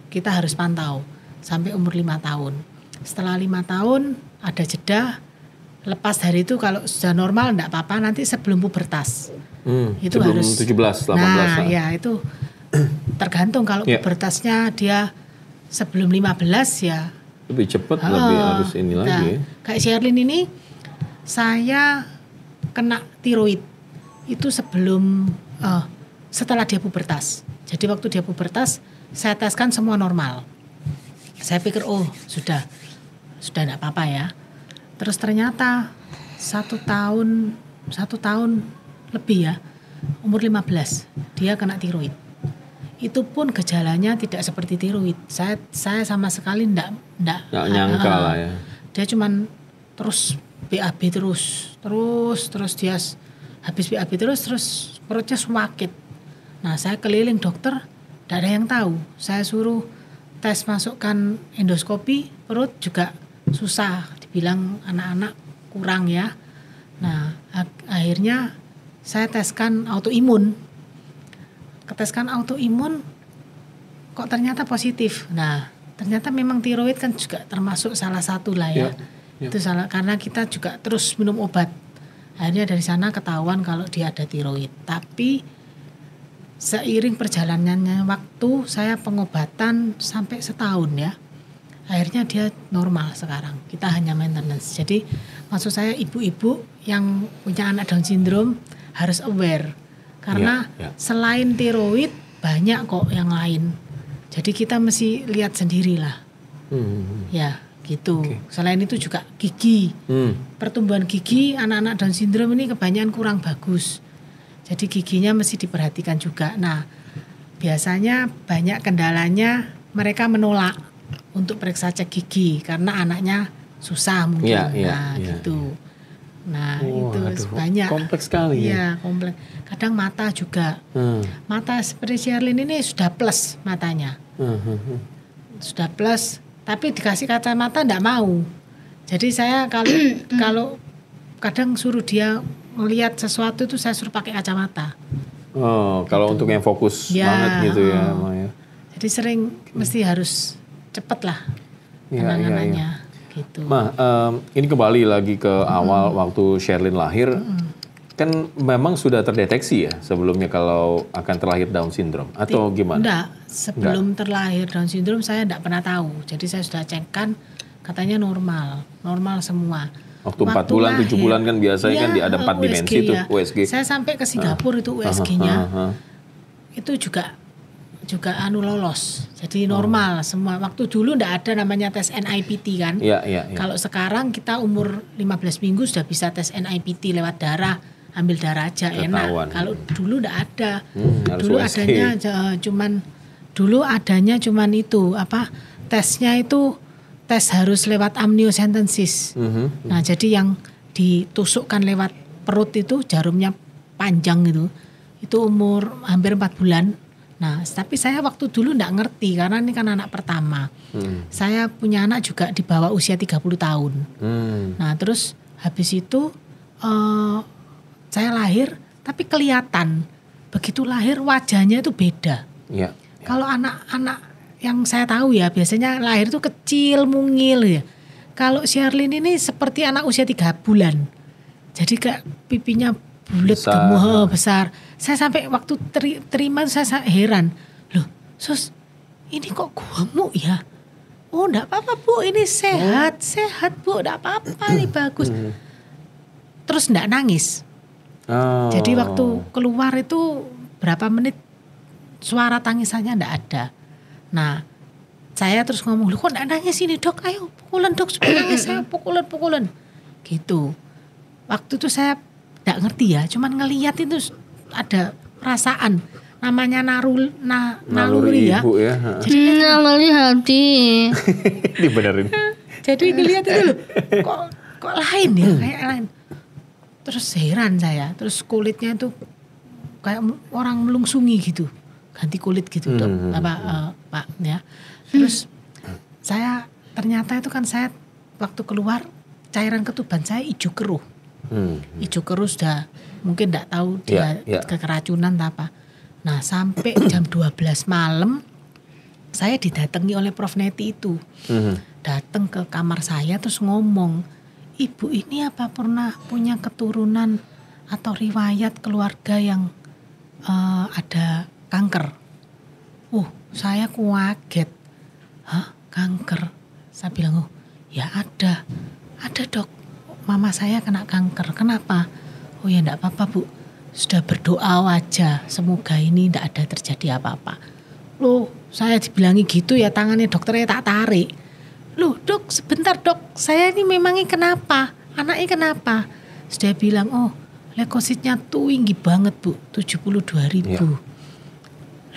kita harus pantau sampai umur 5 tahun. Setelah 5 tahun ada jeda. Lepas dari itu kalau sudah normal enggak apa-apa, nanti sebelum pubertas. Itu sebelum harus 17, 18 Nah, ya itu tergantung kalau pubertasnya dia sebelum 15 ya lebih cepat, lebih harus ini lagi. Kayak Sherlyn ini saya kena tiroid itu setelah dia pubertas. Jadi waktu dia pubertas saya teskan semua normal. Saya pikir sudah enggak apa-apa ya. Terus ternyata 1 tahun lebih ya, umur 15 dia kena tiroid. Itu pun gejalanya tidak seperti tiroid. Saya sama sekali enggak nyangka lah ya. Dia cuman terus BAB terus dia habis BAB terus perutnya sakit. Nah saya keliling dokter, enggak ada yang tahu. Saya suruh tes masukkan endoskopi, perut juga susah. Bilang anak-anak kurang ya. Nah akhirnya saya teskan autoimun. Keteskan autoimun kok ternyata positif. Nah ternyata memang tiroid kan juga termasuk salah satu lah ya. Itu salah karena kita juga terus minum obat. Akhirnya dari sana ketahuan kalau dia ada tiroid. Tapi seiring perjalanannya waktu saya pengobatan sampai setahun ya. Akhirnya dia normal sekarang. Kita hanya maintenance. Jadi maksud saya ibu-ibu yang punya anak Down syndrome harus aware. Karena selain tiroid banyak kok yang lain. Jadi kita mesti lihat sendirilah. Ya gitu. Selain itu juga gigi. Pertumbuhan gigi anak-anak Down syndrome ini kebanyakan kurang bagus. Jadi giginya mesti diperhatikan juga. Nah biasanya banyak kendalanya mereka menolak untuk periksa cek gigi karena anaknya susah mungkin. Gitu. Nah itu banyak. Kompleks sekali ya. Kompleks. Kadang mata juga. Mata seperti Sherlyn ini sudah plus matanya. Sudah plus, tapi dikasih kacamata enggak mau. Jadi saya kalau kadang suruh dia melihat sesuatu itu saya suruh pakai kacamata. Kalau untuk yang fokus banget gitu ya, Maya. Jadi sering mesti harus cepet lah penanganannya gitu. Ini kembali lagi ke awal waktu Sherlyn lahir. Kan memang sudah terdeteksi ya sebelumnya kalau akan terlahir Down syndrome atau gimana? Enggak, sebelum terlahir Down syndrome saya enggak pernah tahu. Jadi saya sudah cekkan katanya normal semua. Waktu 4 bulan, 7 bulan kan biasanya kan ada 4 dimensi tuh USG. Saya sampai ke Singapura itu USG-nya. Itu juga lolos. Jadi normal semua. Waktu dulu enggak ada namanya tes NIPT kan. Kalau sekarang kita umur 15 minggu sudah bisa tes NIPT lewat darah. Ambil darah aja enak. Kalau dulu enggak ada. Dulu USG. Adanya cuman Dulu adanya cuman itu tesnya itu tes harus lewat amniocentesis. Nah, jadi yang ditusukkan lewat perut itu jarumnya panjang gitu. Itu umur hampir 4 bulan. Nah, tapi saya waktu dulu enggak ngerti karena ini kan anak pertama. Saya punya anak juga di bawah usia 30 tahun. Nah, terus habis itu saya lahir tapi kelihatan begitu lahir wajahnya itu beda. Ya. Kalau anak-anak yang saya tahu ya biasanya lahir itu kecil, mungil ya. Kalau Sherlyn ini seperti anak usia 3 bulan. Jadi kayak pipinya bulat, gemuk, besar. Saya sampai waktu terima saya heran. Loh, Sus, ini kok gemuk ya? Oh, enggak apa-apa Bu, ini sehat Bu, enggak apa-apa, ini bagus. Terus enggak nangis. Jadi waktu keluar itu berapa menit suara tangisannya enggak ada. Nah, saya terus ngomong, "Loh kok enggak nangis ini, Dok? Ayo pukulan Dok, supaya nangis saya pukulan." Gitu. Waktu itu saya enggak ngerti ya, cuman ngelihat itu ada perasaan namanya naluri ya. Ibu ya. Jadi naluri hati. Dibenerin. Jadi ngelihat itu loh, kok lain ya, kayak lain. Terus heran saya, terus kulitnya itu kayak orang melungsungi gitu, ganti kulit gitu Dok, Pak ya. Terus saya ternyata itu kan saya waktu keluar cairan ketuban saya hijau keruh. Hijau keruh sudah mungkin enggak tahu dia keracunan apa. Nah, sampai jam 12 malam saya didatangi oleh Prof Neti itu. Datang ke kamar saya terus ngomong, "Ibu ini apa pernah punya keturunan atau riwayat keluarga yang ada kanker?" Saya kaget. "Hah, kanker?" Saya bilang, "Oh, ya ada. Ada Dok. Mama saya kena kanker. Kenapa?" "Oh ya enggak apa-apa Bu. Sudah berdoa aja. Semoga ini enggak ada terjadi apa-apa." Loh, saya dibilangi gitu ya, tangannya dokternya tak tarik. "Loh Dok, sebentar Dok. Saya ini memangnya kenapa? Anaknya kenapa?" Sudah bilang, "Oh, leukositnya tinggi banget Bu, 72.000.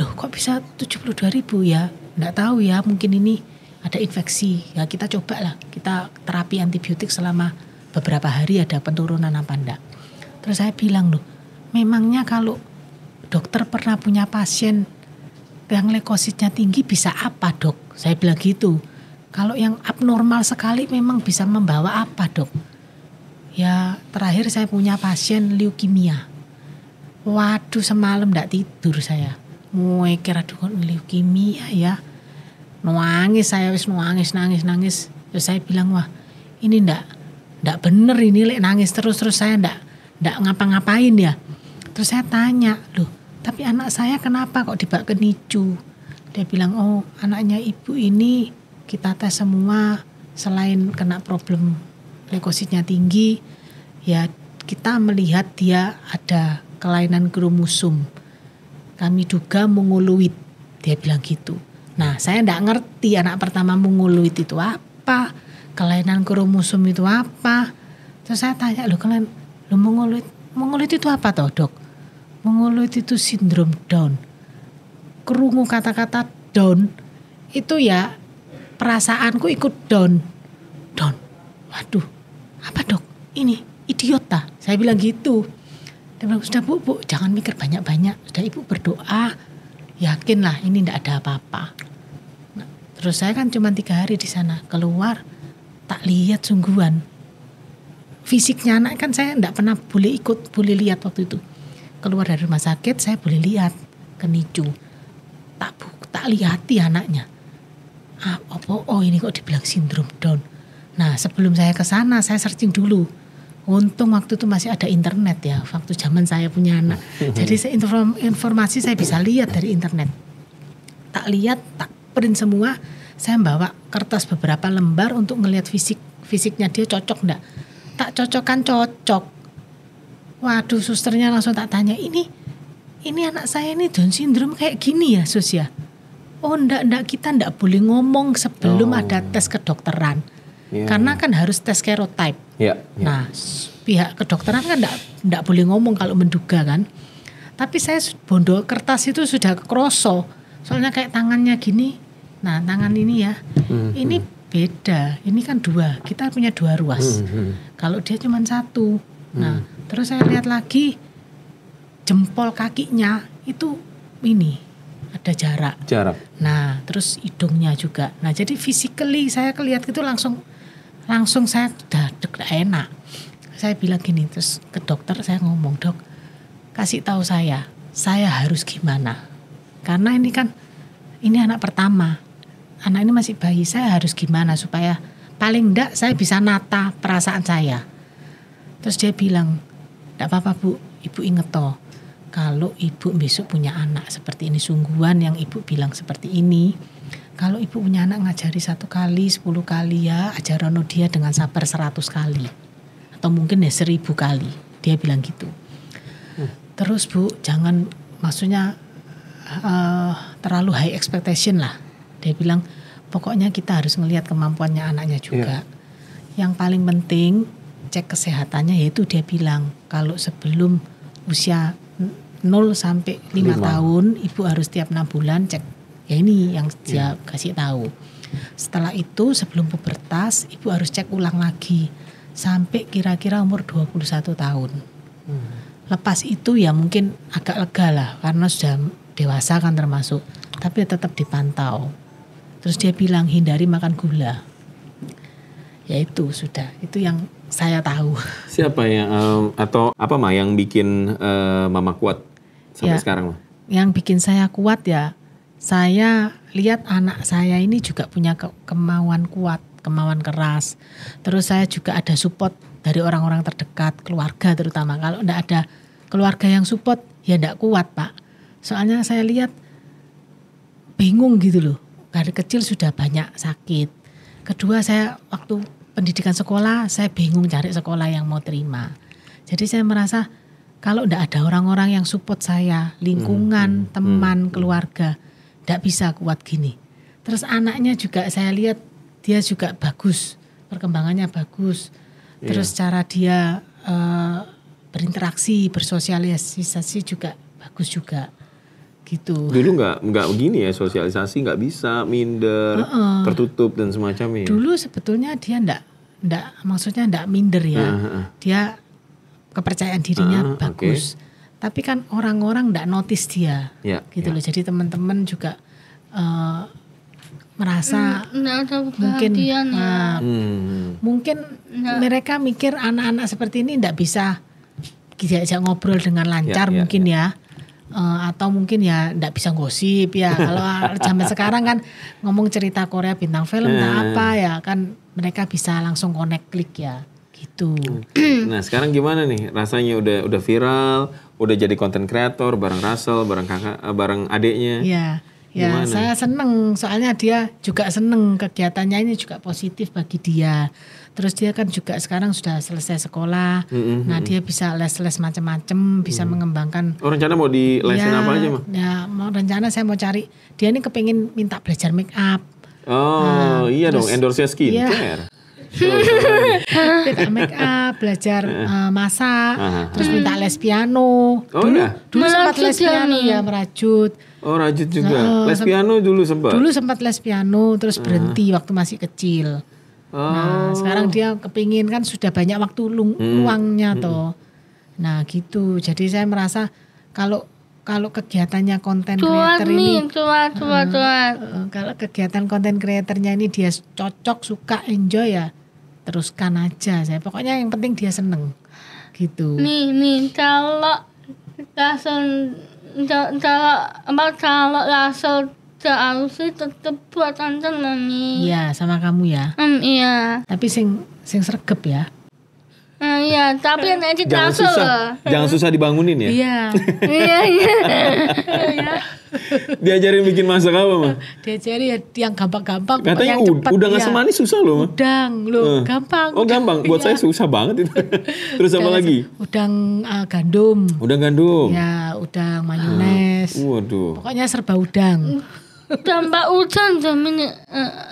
Loh kok bisa 72.000 ya? Enggak tahu ya, mungkin ini ada infeksi. Ya kita cobalah, kita terapi antibiotik selama beberapa hari ada penurunan apa enggak." Terus saya bilang, "Loh, memangnya kalau dokter pernah punya pasien yang leukositnya tinggi bisa apa Dok?" Saya bilang gitu. "Kalau yang abnormal sekali memang bisa membawa apa Dok?" "Ya terakhir saya punya pasien leukemia." Waduh, semalam enggak tidur saya. Mikir aduh leukemia ya. Nangis saya nangis. Terus saya bilang, "Wah, ini enggak bener ini lek nangis terus saya enggak ngapa-ngapain ya." Terus saya tanya, "Loh, tapi anak saya kenapa kok dibawa ke NICU?" Dia bilang, "Oh, anaknya ibu ini kita tes semua, selain kena problem leukositnya tinggi, ya kita melihat dia ada kelainan kromosom. Kami duga mongoloid." Dia bilang gitu. Nah, saya enggak ngerti anak pertama mongoloid itu apa, kelainan kromosom itu apa. Terus saya tanya, "Loh mongoloid itu apa toh Dok?" "Mongoloid itu sindrom Down." Kerungu kata-kata Down itu ya perasaanku ikut down. Waduh, apa Dok? Ini idiot ta? Saya bilang gitu. Dia bilang, "Sudah Bu, jangan mikir banyak-banyak. Sudah Ibu berdoa, yakinlah ini enggak ada apa-apa." Nah, terus saya kan cuma 3 hari di sana. Keluar tak lihat sungguhan. Fisiknya anak kan saya enggak pernah boleh lihat waktu itu. Keluar dari rumah sakit saya boleh lihat ke NICU. Tak lihati anaknya. Oh ini kok dibilang sindrom Down. Nah, sebelum saya ke sana saya searching dulu. Untung waktu itu masih ada internet ya, waktu zaman saya punya anak. Jadi informasi saya bisa lihat dari internet. Tak lihat, tak print semua. Saya bawa kertas beberapa lembar untuk ngelihat fisiknya dia cocok enggak. Tak cocokkan cocok. Waduh, susternya langsung tak tanya, ini anak saya ini Down syndrome kayak gini ya Sus ya? Oh enggak, kita enggak boleh ngomong sebelum ada tes kedokteran. Karena kan harus tes karyotype. Nah, pihak kedokteran kan enggak boleh ngomong kalau menduga kan. Tapi saya bondo kertas itu sudah kroso, Soalnya kayak tangannya gini. Nah, tangan ini ya. Ini beda. Ini kan 2. Kita punya 2 ruas. Kalau dia cuma 1. Nah, terus saya lihat lagi jempol kakinya itu ini ada jarak. Nah, terus hidungnya juga. Nah, jadi physically saya lihat itu langsung saya udah enak. Saya bilang gini, terus ke dokter saya ngomong, "Dok, kasih tahu saya harus gimana?" Karena ini kan ini anak pertama. Anak ini masih bayi, saya harus gimana supaya paling enggak saya bisa nata perasaan saya. Terus dia bilang, "Enggak apa-apa, Bu. Ibu inget toh, kalau ibu besok punya anak seperti ini, sungguhan yang ibu bilang seperti ini. Kalau ibu punya anak ngajari 1 kali, 10 kali ya, ajarono dia dengan sabar 100 kali. Atau mungkin ya 1000 kali." Dia bilang gitu. Terus Bu, jangan maksudnya terlalu high expectation lah. Dia bilang, pokoknya kita harus ngelihat kemampuannya anaknya juga. Yang paling penting cek kesehatannya, yaitu dia bilang kalau sebelum usia 0 sampai 5 tahun ibu harus tiap 6 bulan cek. Ya ini yang dia kasih tahu. Setelah itu sebelum pubertas ibu harus cek ulang lagi sampai kira-kira umur 21 tahun. Lepas itu ya mungkin agak lega lah karena sudah dewasa kan termasuk, tapi tetap dipantau. Terus dia bilang hindari makan gula. Ya itu sudah, itu yang saya tahu. Siapa yang atau apa mah yang bikin Mama kuat sampai sekarang mah? Yang bikin saya kuat ya, saya lihat anak saya ini juga punya kemauan kuat, kemauan keras. Terus saya juga ada support dari orang-orang terdekat, keluarga terutama. Kalau enggak ada keluarga yang support ya enggak kuat, Pak. Soalnya saya lihat bingung gitu loh. Dari kecil sudah banyak sakit. Kedua saya waktu pendidikan sekolah saya bingung cari sekolah yang mau terima. Jadi saya merasa kalau enggak ada orang-orang yang support saya, lingkungan, teman, keluarga, enggak bisa kuat gini. Terus anaknya juga saya lihat dia juga bagus, perkembangannya bagus. Terus cara dia berinteraksi, bersosialisasi juga bagus juga. Gitu. Dulu nggak begini ya, sosialisasi nggak bisa, minder, tertutup dan semacamnya. Dulu sebetulnya dia maksudnya enggak minder ya. Dia kepercayaan dirinya bagus. Tapi kan orang-orang enggak notice dia. Gitu loh. Jadi teman-teman juga merasa mungkin mereka mikir anak-anak seperti ini enggak bisa diajak ngobrol dengan lancar mungkin ya. Atau mungkin ya enggak bisa gosip ya. Kalau zaman sekarang kan ngomong cerita Korea bintang film apa ya kan mereka bisa langsung connect klik ya gitu. Nah sekarang gimana nih rasanya udah viral, udah jadi content creator bareng Russell, bareng kakak, bareng adiknya. Ya saya seneng soalnya dia juga seneng kegiatannya ini juga positif bagi dia. Terus dia kan juga sekarang sudah selesai sekolah. Nah dia bisa les-les macam-macam, bisa mengembangkan. Oh rencana mau di lesin apa aja mah? Ya mau rencana saya mau cari. Dia ini kepingin minta belajar make up. Oh iya terus, dong, endorse skincare. Minta make up, belajar masak, terus minta les piano. Dulu sempat les piano ya, merajut. Oh rajut juga. Les piano dulu sempat. Dulu sempat les piano, terus berhenti waktu masih kecil. Nah sekarang dia kepingin kan sudah banyak waktu luangnya toh. Nah gitu. Jadi saya merasa kalau kegiatannya konten creator ini kalau kegiatan konten creatornya ini dia cocok, suka, enjoy ya teruskan aja saya. Pokoknya yang penting dia seneng gitu. Nih kalau Russell sih tetep buat Anton Mami. Iya sama kamu ya. Iya. Tapi sing sregep ya. Iya, tapi nanti jangan susah dibangunin ya. Iya. Diajarin bikin masak apa mah? Diajarin yang gampang-gampang. Katanya udah nggak semanis susah loh. Udang loh, gampang. Oh gampang, buat saya susah banget itu. Terus apa lagi? Udang gandum. Udang gandum. Ya, udang mayones. Waduh. Pokoknya serba udang. Tambah udang jamin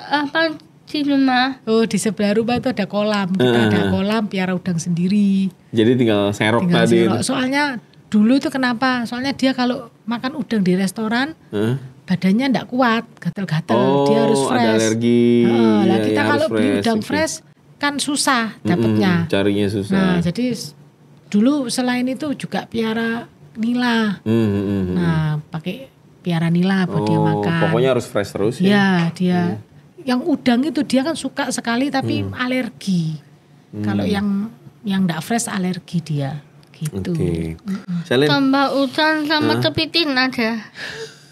apa di rumah? Oh di sebelah rumah itu ada kolam. Kita ada kolam piara udang sendiri. Jadi tinggal serok tadi. Soalnya dulu itu kenapa? Soalnya dia kalau makan udang di restoran badannya enggak kuat, gatel-gatel, dia harus fresh. Ada alergi. Lah kita kalau beli udang fresh kan susah dapatnya. Carinya susah. Nah, jadi dulu selain itu juga piara nila. Nah, pakai piara nila buat dia makan. Pokoknya harus fresh terus ya. Ya, dia yang udang itu dia kan suka sekali tapi alergi. Kalau yang enggak fresh alergi dia gitu. Oke. Shalin, Tambah udang sama kepiting ada.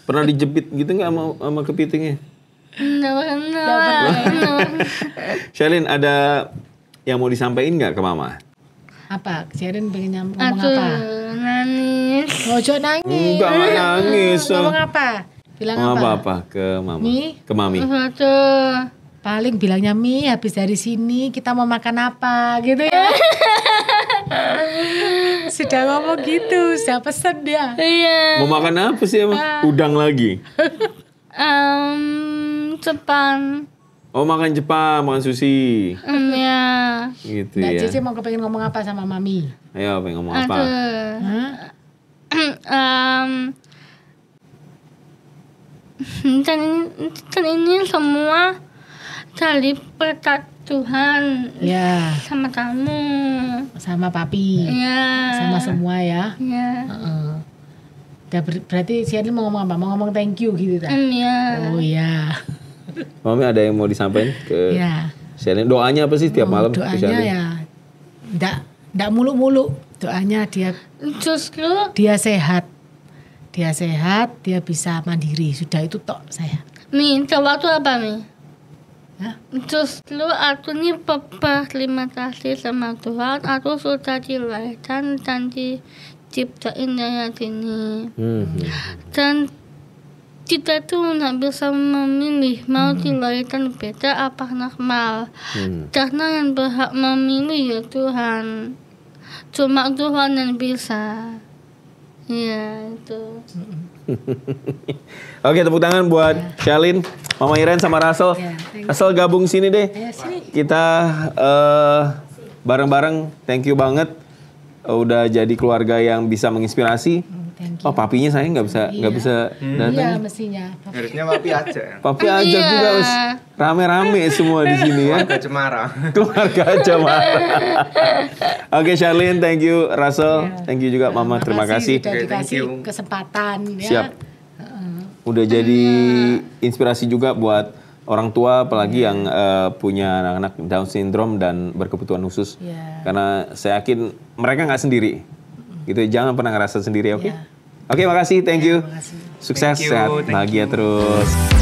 pernah dijepit gitu nggak sama kepitingnya? Nggak pernah. Shalin, ada yang mau disampaikan nggak ke Mama? Apa? Sherin pengen ngomong Aduh, apa? nangis. Ojo nangis. Enggak nangis. Ngomong apa? Bilang apa ke Mama? Mi? Ke Mami. Aduh. Paling bilangnya Mi, habis dari sini kita mau makan apa gitu ya. Sudah ngomong gitu, sudah pesen dia. Iya. Mau makan apa sih emang? Udang lagi. Jepang. Oh, makan Jepang, makan sushi. Ya. Gitu Mbak ya. Cici mau kepengen ngomong apa sama Mami? Ayo, pengen ngomong apa? Hah? Dan ini semua dari berkat Tuhan. Ya, Sama kamu. sama Papi. Ya. Sama semua ya. Ya. Udah berarti Sherin mau ngomong apa? Mau ngomong thank you gitu tak? Ya. Oh iya. Mami ada yang mau disampaikan ke Ya. Shalin? Doanya apa sih tiap malam ke Doanya Shalin? ya enggak muluk-muluk. Doanya Justru dia sehat. Dia sehat, dia bisa mandiri. Sudah itu tok saya. minta waktu apa Mi? Hah? Justru aku nih berterima kasih sama Tuhan. Aku sudah dilahirkan dan diciptain dari sini. Dan kita tuh nggak bisa memilih mau dilahirkan beda apa normal. Karena yang berhak memilih ya Tuhan. Cuma Tuhan yang bisa. Ya itu. Oke, tepuk tangan buat Shalin, Mama Iren sama Russell. Russell gabung sini deh. Kita bareng-bareng, thank you banget. Udah jadi keluarga yang bisa menginspirasi. Thank you. Oh, papinya saya nggak bisa Iya datang. mestinya. Harusnya Papi aja. Papi ajak Iya. juga, Us. Rame-rame semua di sini ya. Keluarga Cemara. Keluarga aja marah. Oke, Shalin, thank you. Russell, thank you juga Mama. Terima kasih. Sudah Oke, thank dikasih you. kesempatan ya. Siap. Udah jadi inspirasi juga buat orang tua, apalagi yang punya anak-anak Down syndrome dan berkebutuhan khusus. Iya. Karena saya yakin mereka nggak sendiri. Gitu, jangan pernah ngerasa sendiri, oke? Oke, makasih, thank you. Makasih. Sukses, Thank you, sehat, thank bahagia you. terus.